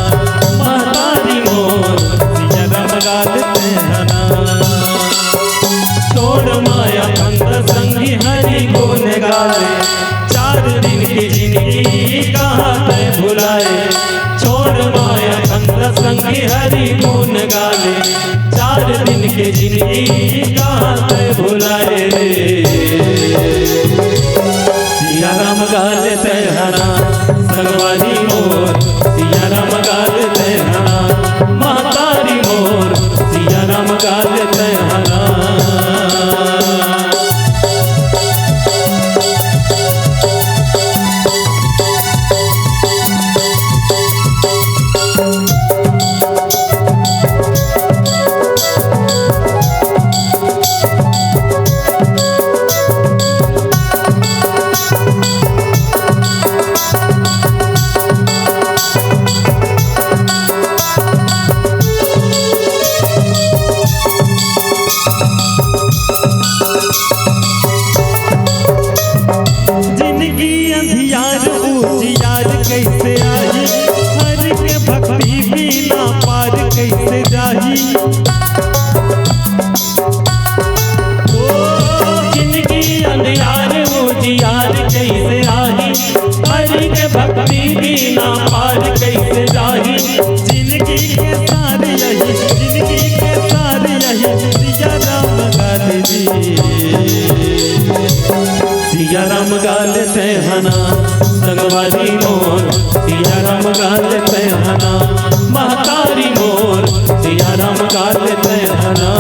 महतारी मोर सिया राम गाले तेहना। छोड़ माया पंथ संगी हरि गुण गाले 4 दिन की जिंदगी कहाँ से भुलाए। छोड़ माया पंथ संगी हरि गुण गाले 4 दिन की जिंदगी कहाँ से भुलाए रे। सिया राम गाले तेहना संगवारी मोर सिया राम गाले तेहना महतारी मोर सिया राम गाले तेहना। जिंदगी अंधियार उजियार कैसे आई हरि के भक्ति बिना पार कैसे जाही। जिंदगी अंधियार उजियार कैसे आई हरि के भक्ति बिना पार कैसे जाही। जिंदगी के सार यही जिंदगी के सार यही सिया राम गाले जी। सिया राम गाले तेहना संगवारी मोर सिया राम गाले तेहना महतारी मोर सिया राम गाले तेहना।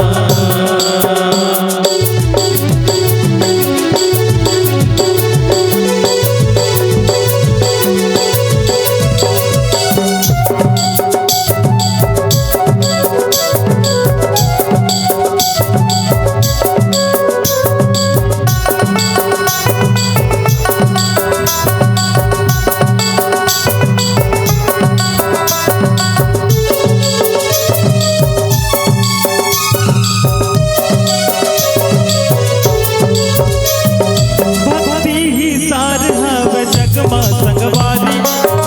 संगवारी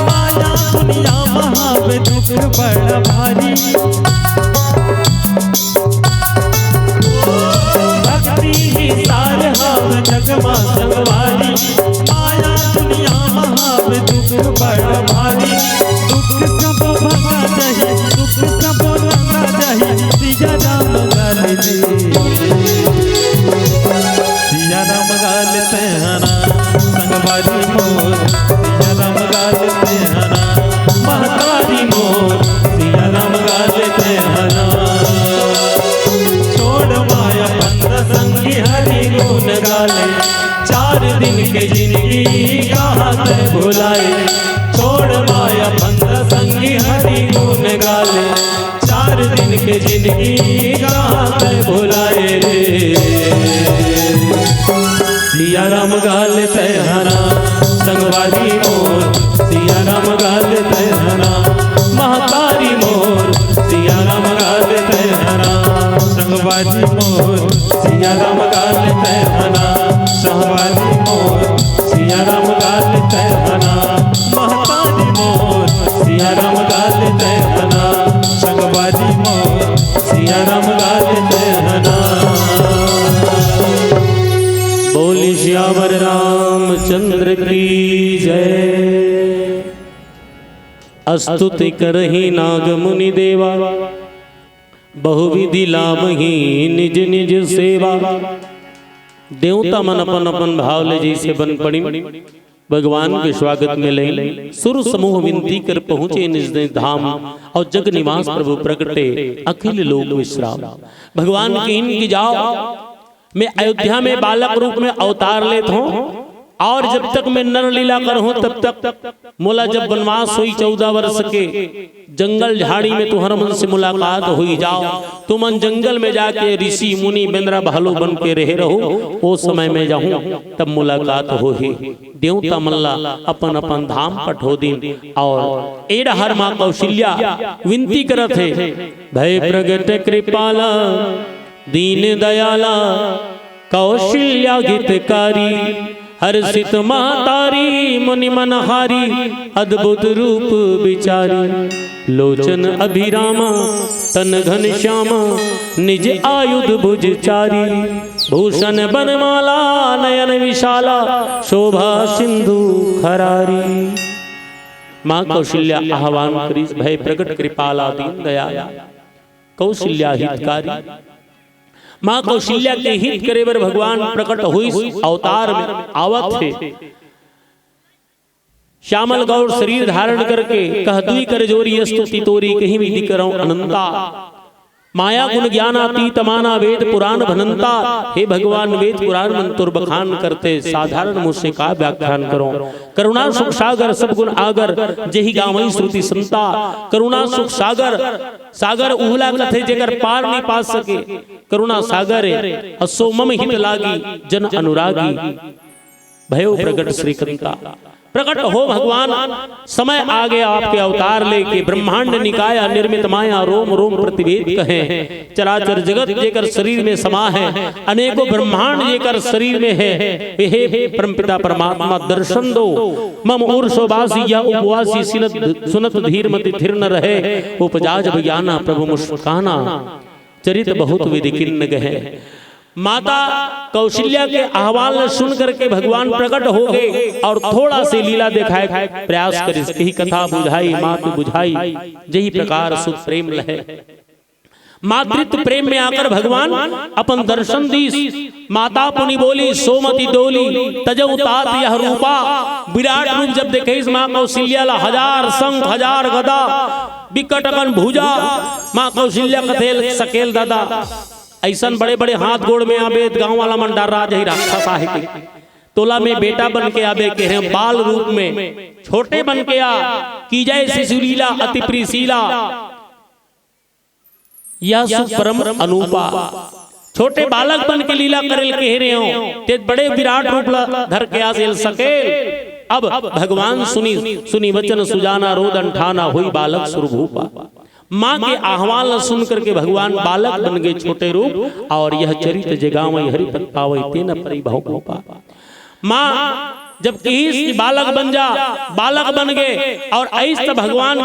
माया दुनिया महाव दुख बड़ा भारी। भक्ति ही सार हव जगमा संगवारी माया दुनिया महाव दुख बड़ा भारी। दुख सब भगा जाही दुख सब भगा जाही सिया राम गाले जी। सिया राम गाले तेहना संगवारी मोर सिया राम गाले तेहना महतारी मोर सिया राम गाले तेहना। छोड़ माया पंथ संगी हरि गुण गाले 4 दिन के जिंदगी कहाँ से भुलाए। छोड़ माया पंथ संगी हरि गुण गाले 4 दिन के जिंदगी कहाँ से भुलाए रे। सिया राम गाले तेहना संगवारी मोर सिया राम गाले तेहना महतारी मोर सिया राम गाले तेहना संगवारी मोर सिया राम गाले तेहना संगवारी मोर सिया राम गाले तेहना महतारी मोर सिया राम गाले तेहना स्तुति करही नाग मुनि देवा, बहुविधि लाभही निज निज सेवा। देवता मन अपन अपन भाव ले जैसे बन पड़ी, भगवान के स्वागत में ले सुर समूह विनती कर पहुँचे निज निज धाम, और जग निवास प्रभु प्रगटे अखिल लोक विश्राम। भगवान की इनकी जाओ, मैं अयोध्या में बालक रूप में अवतार लेत हूँ, और जब तक मैं नर लीला कर हूँ तब तक मोला जब वनवास हुई 14 वर्ष के, जंगल झाड़ी में तुहर मन से मुलाकात हुई जाओ, तुम जंगल में जाके ऋषि मुनि बेंद्रा भालू बन के रहे रहो, वो समय में जाऊं तब मुलाकात हो ही। देवता मल्ला अपन अपन धाम पठो दिन, और एड़ा हर माँ कौशल्या विनती करत है, भय प्रगट कृपाला दीन दयाला कौशल्या गीतकारी, हर्षित महतारी मुनि मनहारी, अद्भुत रूप विचारी। लोचन अभिरामा तन घन श्यामा, निज आयुध भुज चारी, भूषण बनमाला नयन विशाला, शोभा सिंधु खरारी। माँ कौशल्या आह्वान करी, भय प्रगट कृपाला दीन दयाला कौशल्या हितकारी। माँ कौशल्या के हित करे बर भगवान प्रकट हुई अवतार में आवत थे। श्यामल गौर शरीर धारण करके कह दुई कर जोरी स्तुति तोरी, कहीं भी दिकरऊं अनंता। माया गुण ज्ञानातीत माना वेद पुराण भनंता। हे भगवान वेद पुराण मंत्र बखान करते, साधारण मुझसे का व्याख्यान करो। करुणा सुख सागर सब गुण आगर, जेहि गावई श्रुति संता। करुणा सुख सागर, सागर उहला कथे जेकर पार नहीं पा सके। करुणा सागर असो मम हित लागी, जन अनुरागी भयो प्रगट श्री कंता। प्रकट हो भगवान, समय आ गया आपके अवतार लेके। ब्रह्मांड निकाया निर्मित माया, रोम रोम प्रतिवेद कहे। चराचर जगत जेकर शरीर में समा है, अनेकों ब्रह्मांड जेकर शरीर में है। हे परमपिता परमात्मा दर्शन दो, मम ऊर्षोवासी या उपवासी सुनत धीर मति थिर न रहे। उपजा जब ज्ञाना प्रभु मुस्काना, चरित बहुत विधि किन्न गहे। माता कौशल्या के आह्वान सुन करके भगवान प्रकट हो गए, और थोड़ा से लीला दिखाए प्रयास कर इसकी कथा बुझाई मात बुझाई। यही प्रकार सुख प्रेम लहे। मातृत्व प्रेम में आकर भगवान अपन दर्शन दीस। माता पुनि बोली सोमति डोली, तजौ तात यह रूपा। विराट रूप जब देखे माँ कौशल्या, 1000 शंख 1000 गदा, विकट अगन भुजा। माँ कौशल्या कथेल सकेल दादा, ऐसन बड़े बड़े हाथ गोड़ में आबे। गांव वाला मन डर रहा जही राक्षस आहे के। तोला में बेटा बन के आबे के हैं, बाल रूप में छोटे बन के आ की जय शिशुलीला अति प्रीशीला। यह सुपरम अनुपा, छोटे बालक बन के लीला करेल कह रहे हो, ते बड़े विराट रूप धर के आसेल सकेल। अब भगवान सुनी वचन सुजाना, रोदन ठाना हुई बालक सुरभूपा। माँ के आह्वान सुन करके भगवान बालक बन गए छोटे रूप, और यह चरित जगावई हरि पद पावई तेन परिभव गोपा। माँ जब किस बालक बन जा, बालक बन गए, और ऐसे भगवान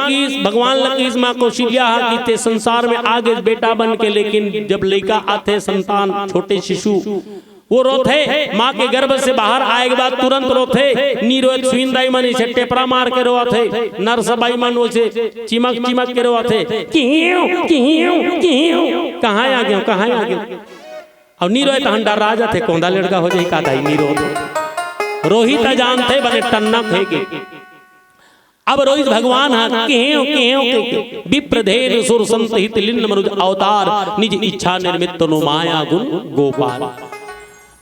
लकीस माँ कौशल्या की ते संसार में आगे बेटा बन के। लेकिन जब लड़का आते संतान छोटे शिशु, वो रोथे माँ के गर्भ से बाहर आए के बाद तुरंत रोथे। नी रोत सुइंदाई मनी से टेपरा मार के रोथे, नरसबाई मन वो से चिमक चिमक के रोथे, कियो कियो कियो कहाँ आ गयो कहाँ आ गयो। और नी रोत हंडा राजा थे, कौंदा लड़का हो जाए का दाई नी रोहित जानते बने टन्ना थे के। अब रोहित भगवान विप्रधेर सुर संत हित लिन्न मनुज अवतार, निज इच्छा निर्मित तनु माया गुण गोपाल।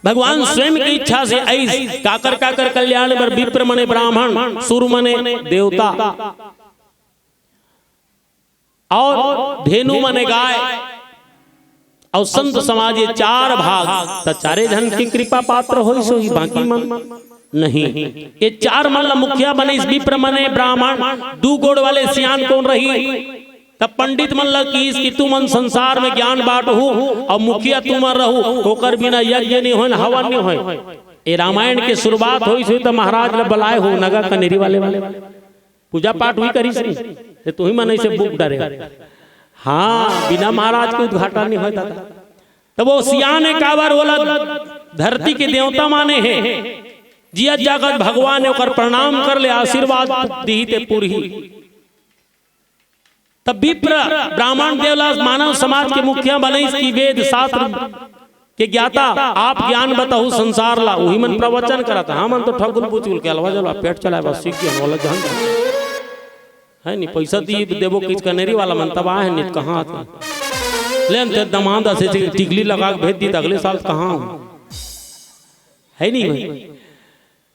भगवान स्वयं की इच्छा से ऐस काकर कल्याण बर विप्र मने ब्राह्मण, सुर मने देवता, और धेनु मने गाय, और संत समाज ये 4 भाग। त चारे जन की कृपा पात्र होई सोई, बाकी मन नहीं। ये 4 मन मुखिया बने, इस विप्र मने ब्राह्मण। 2 गोड़ वाले सियान कौन रही, तब पंडित मन लकीस कि तुम संसार में ज्ञान बांट हो, और मुखिया तुम रहू, होकर बिना यज्ञ नहीं हो हवन नहीं हो। ये रामायण के शुरुआत हुई तो महाराज ने बुलाए हो नगा कनेरी वाले पूजा पाठ हुई करी से तू ही मन से बुक डरे। हाँ, बिना महाराज के उद्घाटन नहीं होता था। तब वो सियाने काबर बोला, धरती के देवता माने हैं, जिया जागत भगवान ने प्रणाम कर ले, आशीर्वाद दी ते पूरी। तब विप्र ब्राह्मण देवदास मानव समाज के मुखिया बने की वेद शास्त्र के ज्ञाता आप ज्ञान बताऊ संसार ला वही मन प्रवचन करता हाँ मन तो ठगुल पुचुल के अलवा जलवा पेट चलाए बस सीख गया वाला जहां है नहीं पैसा दी देवो किच कनेरी वाला मन तब आए नहीं कहाँ आते ले ते दमाद से टिकली लगा के भेज दी अगले साल कहाँ है नहीं भाई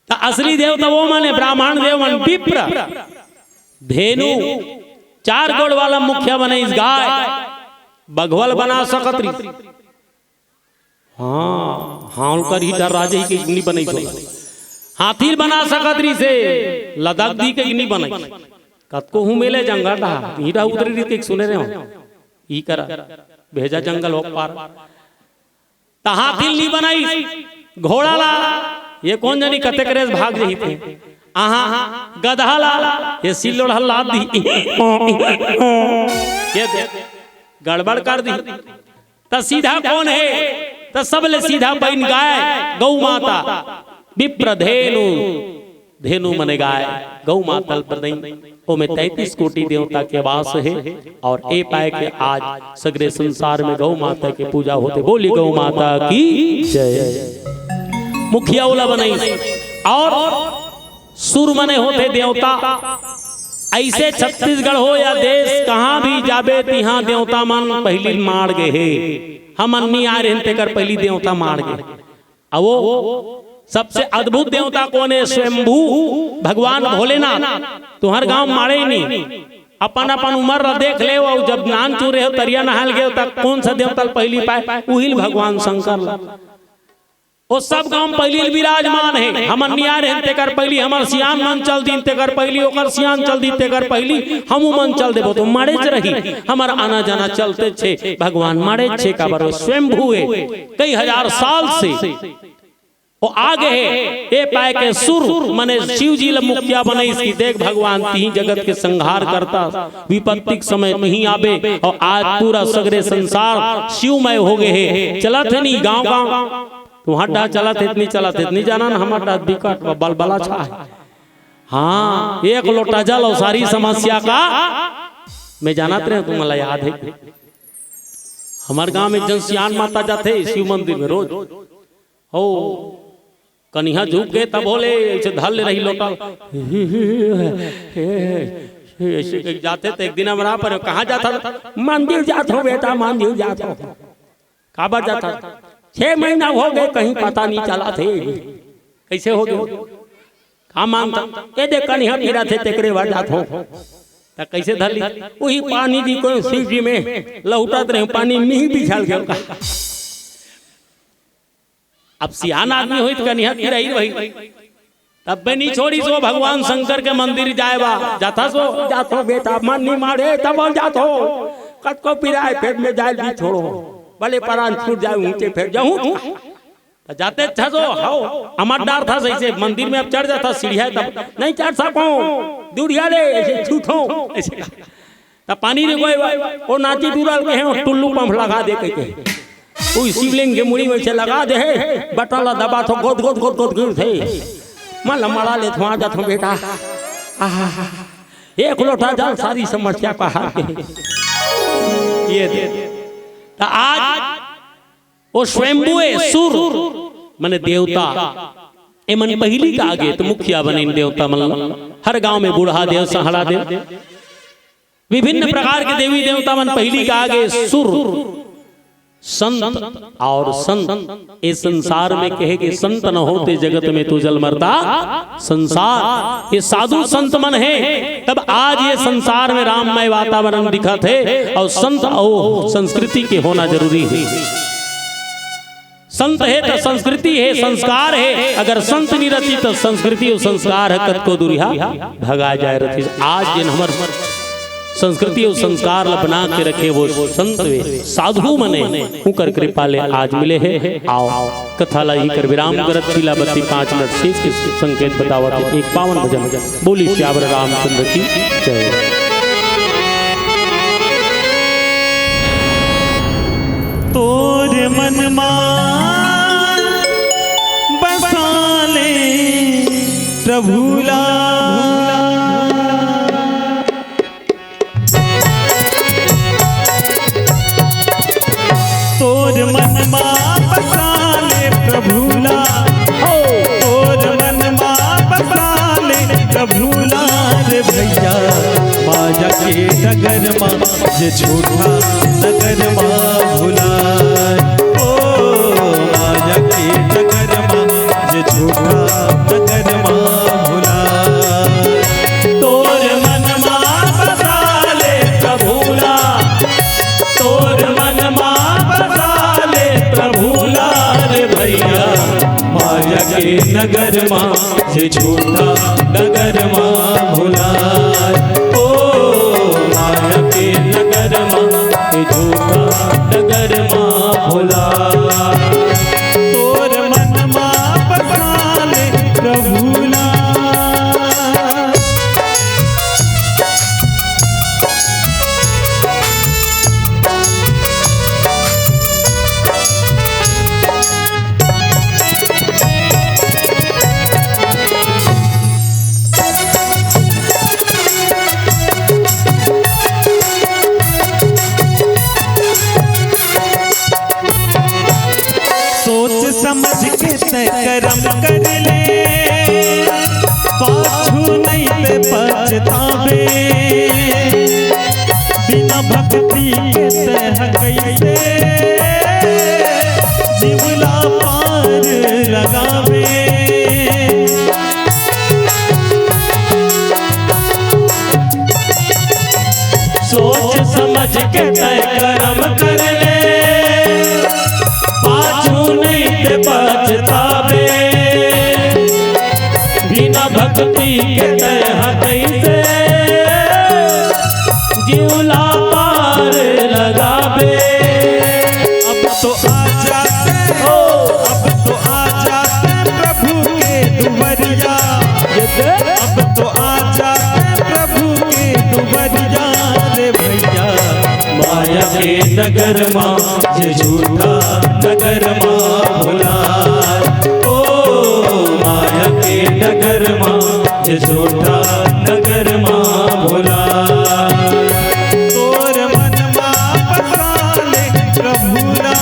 तो असली देवता वो माने ब्राह्मण देव मन विप्र धेनु 4 गोड़ वाला मुखिया बने इस गाय बघवल बना सकतरी हाँ हाउल कर ही डर राजे के नहीं बने हाथी बना सकतरी से लद्दाख दी के नहीं बने कत को हूँ मेले जंगल रहा हीरा उतरी रीत एक सुने रहे हो ई करा भेजा जंगल हो पार ता हाथी नहीं बनाई घोड़ा ला ये कौन जानी कते करे भाग रही थे आहा गधा ला ये सिल्लोड़ हल्ला दी ये गड़बड़ कर दी तो सीधा कौन है तो सबले सीधा बन गाय गौ माता विप्र धेनु धेनु मने गाय गौ माता प्रदई ओ में 33 कोटि देवता के वास है और ए पाए के आज सगरे संसार में गौ माता की पूजा होते बोली गौ माता की जय मुखिया उला बनाई और सुर मने होते देवता ऐसे छत्तीसगढ़ हो या देश कहाँ भी जाबे तिहाँ देवता मन पहली मार गए है हम अन्नी आ रहे कर पहली देवता मार गए अब वो सबसे अद्भुत देवता कौन है स्वयंभू भगवान भोलेनाथ तुम्हार गांव मारे नहीं अपन अपन उम्र देख ले और जब नान चूरे हो तरिया नहाल गए तक कौन सा देवता पहली पाए वही भगवान शंकर वो सब गांव पहली विराजमान है हम नियार हैं कर पहली हमार सियान मन चल दिन ते कर पहली ओकर सियान चल दी ते कर पहली हम मन चल देबो तो मारे च रही हमार आना जाना चलते छे भगवान मारे छे का बार स्वयंभू है कई हजार साल से वो आगे है ए पाए के सुर मने शिव जी ल मुखिया बने इसकी देख भगवान तीन जगत के संहार करता विपत्तिक समय नहीं आबे और आज पूरा सगरे संसार शिवमय हो गए है चला थे नहीं गांव गांव तू हड्डा चला थे इतनी जाना ना हमारा विकट बल बला छा है हाँ एक लोटा जल और सारी समस्या का मैं जानते रहे तुम्हारा याद है हमारे गांव में जनसियान माता जाते शिव मंदिर में रोज हो कन्हैया झुक गए तब बोले ऐसे धल ले रही लोटा ऐसे जाते थे एक दिन हमारा पर कहाँ जाता मंदिर जात हो बेटा मंदिर जात हो काबर जाता 6 महीना हो गए कहीं पता नहीं चला थे कैसे हो गए कहा मांगता ये देख कन्हैया गिरा थे तेकरे बार जात हो कैसे धली वही पानी जी को शिव जी में लौटत रहे पानी में ही बिछल गया अब सियान आदमी हुई तो कन्हैया गिराई वही तब नहीं छोड़ी सो भगवान शंकर के मंदिर जाएगा जाता सो जातो बेटा मन नहीं मारे तब जातो कत को पिराए फिर में जाए भी छोड़ो भले परान छूट जाए ऊंचे फिर जाऊं जाते था सो हाओ हमार डर था सही से मंदिर में अब चढ़ जाता सीढ़िया तब नहीं चढ़ सको दूरिया रे ऐसे छूटो ऐसे तब पानी रे कोई वो नाची दूराल के हैं टुल्लू पंप लगा दे के कोई शिवलिंग के मुड़ी में से लगा दे बटला दबा तो गोद गोद गोद गोद गिर थे मन मरा ले वहां जा तो बेटा एक लोटा जल सारी समस्या का हल ये दे आज वो स्वयंभू सुर मने देवता ए मन पहली का आगे तो मुखिया बने देवता मन हर गांव में बूढ़ा देव सहला देव विभिन्न प्रकार के देवी देवता मन पहली का आगे सुर संत और संत इस संसार में कहे कि संत न होते जगत में तो जल मरता संसार ये साधु संत मन है तब आज ये संसार में राममय वातावरण दिखा थे और संत और संस्कृति के होना जरूरी है संत है तो संस्कृति है संस्कार है अगर संत नहीं रहती तो संस्कृति और संस्कार है कत को दुरिहा भगा जाए रहती आज जिन हमार संस्कृति और संस्कार बना के रखे वो संत साधु मने उकर कृपा ले आज मिले हैं आओ कथा लाई कर विराम करत पीला बत्ती 5 मिनट शेष के संकेत बतावत एक पावन भजन बोली श्यावर रामचंद्र की जय तोर मन मान बसाले प्रभुला जे झूठा नगर माँ भुलाए। ओ माया के नगर माँ जे झूठा नगर माँ भुलाए। तोर मन माँ बसा ले प्रभुला, तोर मन माँ बसा ले प्रभुला रे भैया। माया के नगर माँ जे झूठा नगर माँ भुलाए। ओ माया के नगर माँ जे झूठा नगर माँ भुलाए। तोर मन माँ बसा ले प्रभुला। सोच समझ के तय कर्म कर ले, पाछू नहीं पे पछतावे। बिना भक्ति के तह कैसे जीवला पार लगावे। सोच समझ के तय कर्म कर ले, पाछू नहीं ते पछतावे। बिना भक्ति के तह कैसे जीवला पार लगावे। अब तो आ जाते हो, अब तो आ जाते प्रभु के दुवरिया। अब तो आ जाते प्रभु के दुवरिया रे भैया। माया के नगर माँ जे झूठा नगर माँ भुलाए। ओ माया के नगर माँ जे झूठा नगर माँ भुलाए। तोर मन माँ बसा ले प्रभुला।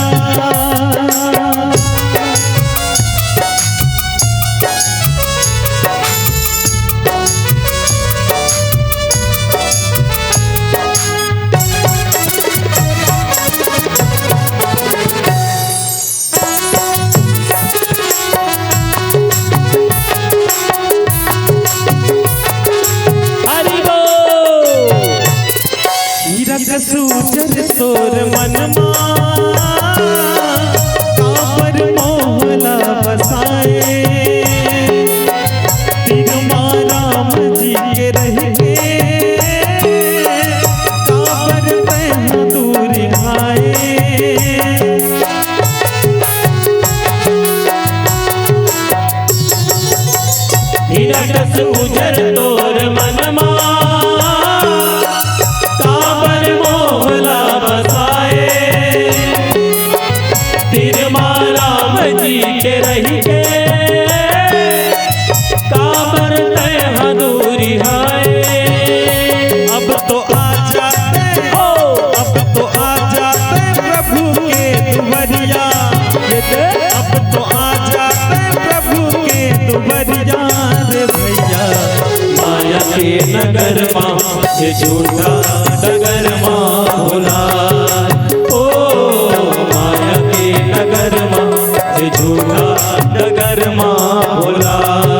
हरि बोल। हीरक सूजर तोर मन माँ कांवर मोहला बसाए। तिरमा राम जी के रह के कांवर पे दूर आए। हीरक सूजर तोर मन माँ कांवर मोहला बसाए। तिरमा राम जी के रही के कांवर तह दूरी आए। अब तो आ जाते हो, अब तो आ जाते प्रभु के दुवरिया। अब तो आ जाते प्रभु के दुवरिया रे भैया। माया के नगर माँ ये झूठा नगर माँ भुलाए। ओ माया के नगर माँ ये झूठा नगर माँ भुलाए।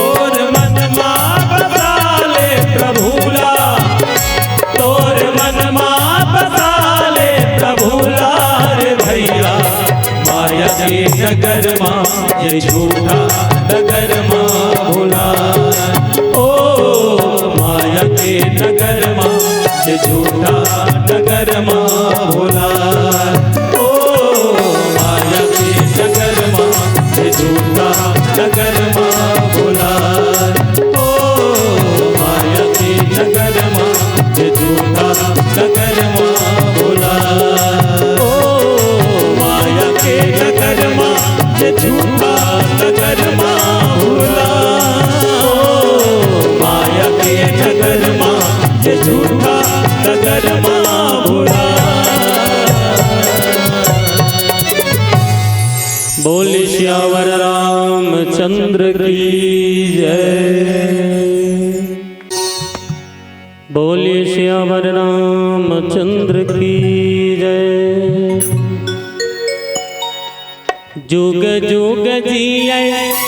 और मन माँ बसा ले प्रभुला, तोर मन माँ बसा ले प्रभुला रे भैया। माया के नगर माँ ये झूठा नगर माँ भुलाए। ओ माया के नगर माँ ये झूठा नगर माँ भुलाए। ओ माया के नगर माँ ये झूठा नगर माँ भुलाए। ओ माया के नगर माँ ये झूठा नगर माँ भुलाए। ओ माया के नगर माँ ये झूठा नगर माँ भुलाए। ओ माया के नगर माँ ये झूठा नगर माँ भुलाए। बोल श्यावर रामचंद्र की जय। बोलिए श्यावर राम रामचंद्र की जय। जुग जुग जिये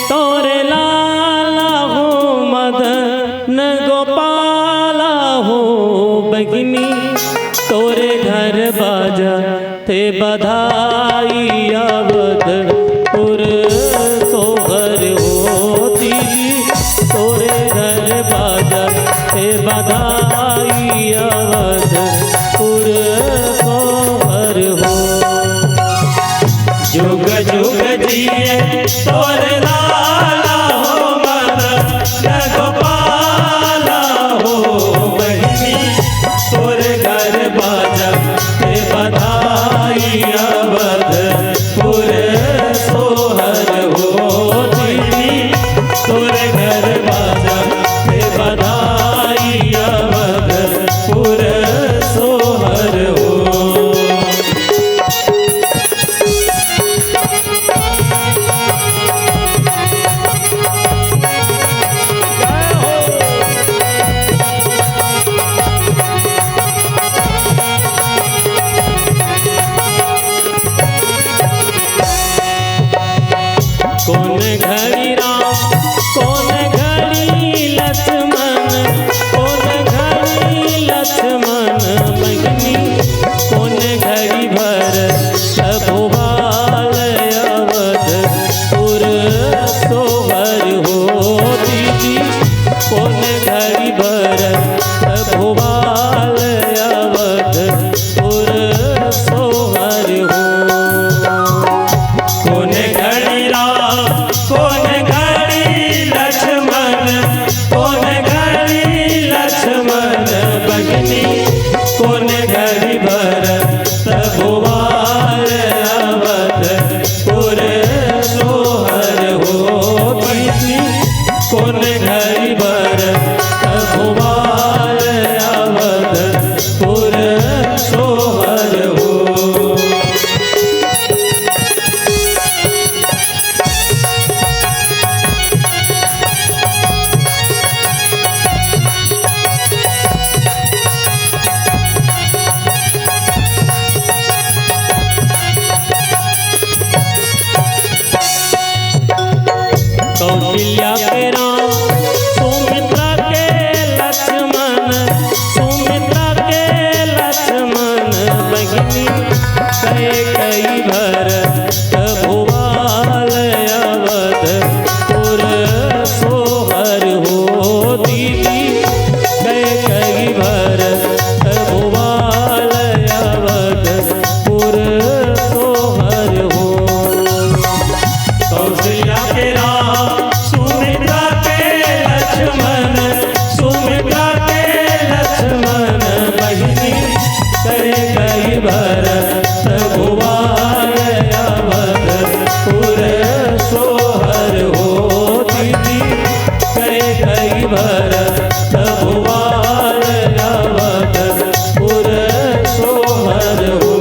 तोरे लाला हो मदन गोपाला हो बहिनी तोरे घर बाजा ते बधाई अवधपुर सोहर होती तोरे घर बाजा ते बधाई अवधपुर सोहर हो। जुग जुग जिए तोरे लाला हो मदन गोपाला हो बहिनी तोरे घर बाजा ते बधाई अवधपुर सोहर हो दीदी तोरे घर बाजा ते बधाई अवधपुर सोहर हो। कौन घड़ी राम कौन घड़ी लक्ष्मण कौन घड़ी लक्ष्मण बहिनी कौन घड़ी भर भोपाल अवधपुर सोहर हो दीदी कौन घड़ी भर भोपाल अवधपुर सोहर हो। कौन घड़ी राम कौन घड़ी लक्ष्मण कौन घड़ी लक्ष्मण बहिनी कौन घड़ी भरत भोपाल अवधपुर सोहर हो दीदी कौन घड़ी भरत भोपाल अवधपुर सोहर हो। कौशल्या के राम सुमित्रा के लक्ष्मण सुमित्रा के लक्ष्मण बहिनी कई भरत भोपाल अवधपुर सोहर हो दीदी कई भरत भोपाल अवधपुर सोहर हो। कौशल्या के राम सुमित्रा के लक्ष्मण सुमित्रा के लक्ष्मण बहिनी करे कई भरत भोपाल अवधपुर सोहर हो दीदी करे कई भरत भोपाल अवधपुर सोहर हो।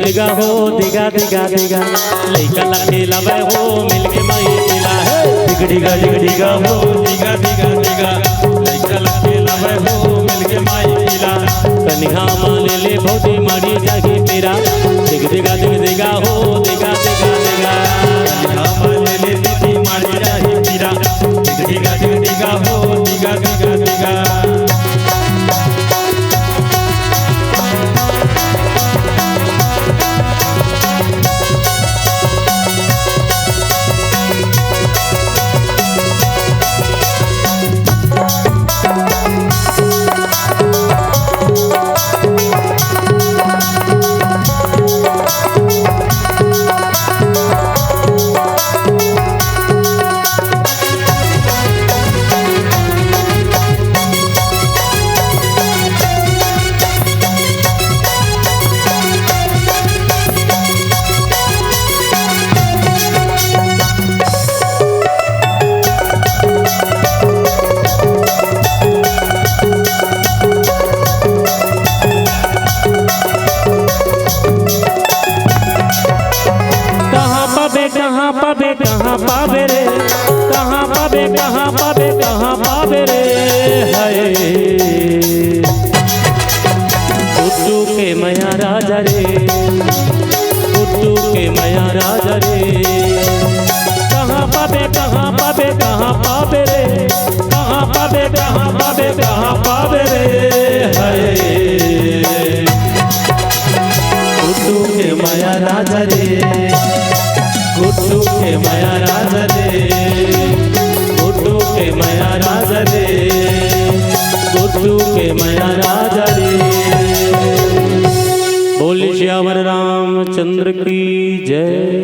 दिगा हो दिगा दिगा दिगा लइका ला खेलावे हो मिलके माई मिला है दिगा दिगा हो दिगा दिगा दिगा लइका ला खेलावे हो मिलके माई मिला कन्हा माले ले भौजी मारी जागी मेरा दिगा दिगा हो दिगा दिगा दिगा हम ले दीदी मारी जाही पीरा दिगा दिगा हो दिगा दिगा दिगा। माया राजा रे, गुड्डू के माया राजा रे, गुड्डू के माया राजा रे, गुड्डू के माया राजा रे। बोले श्याम रामचंद्र की जय।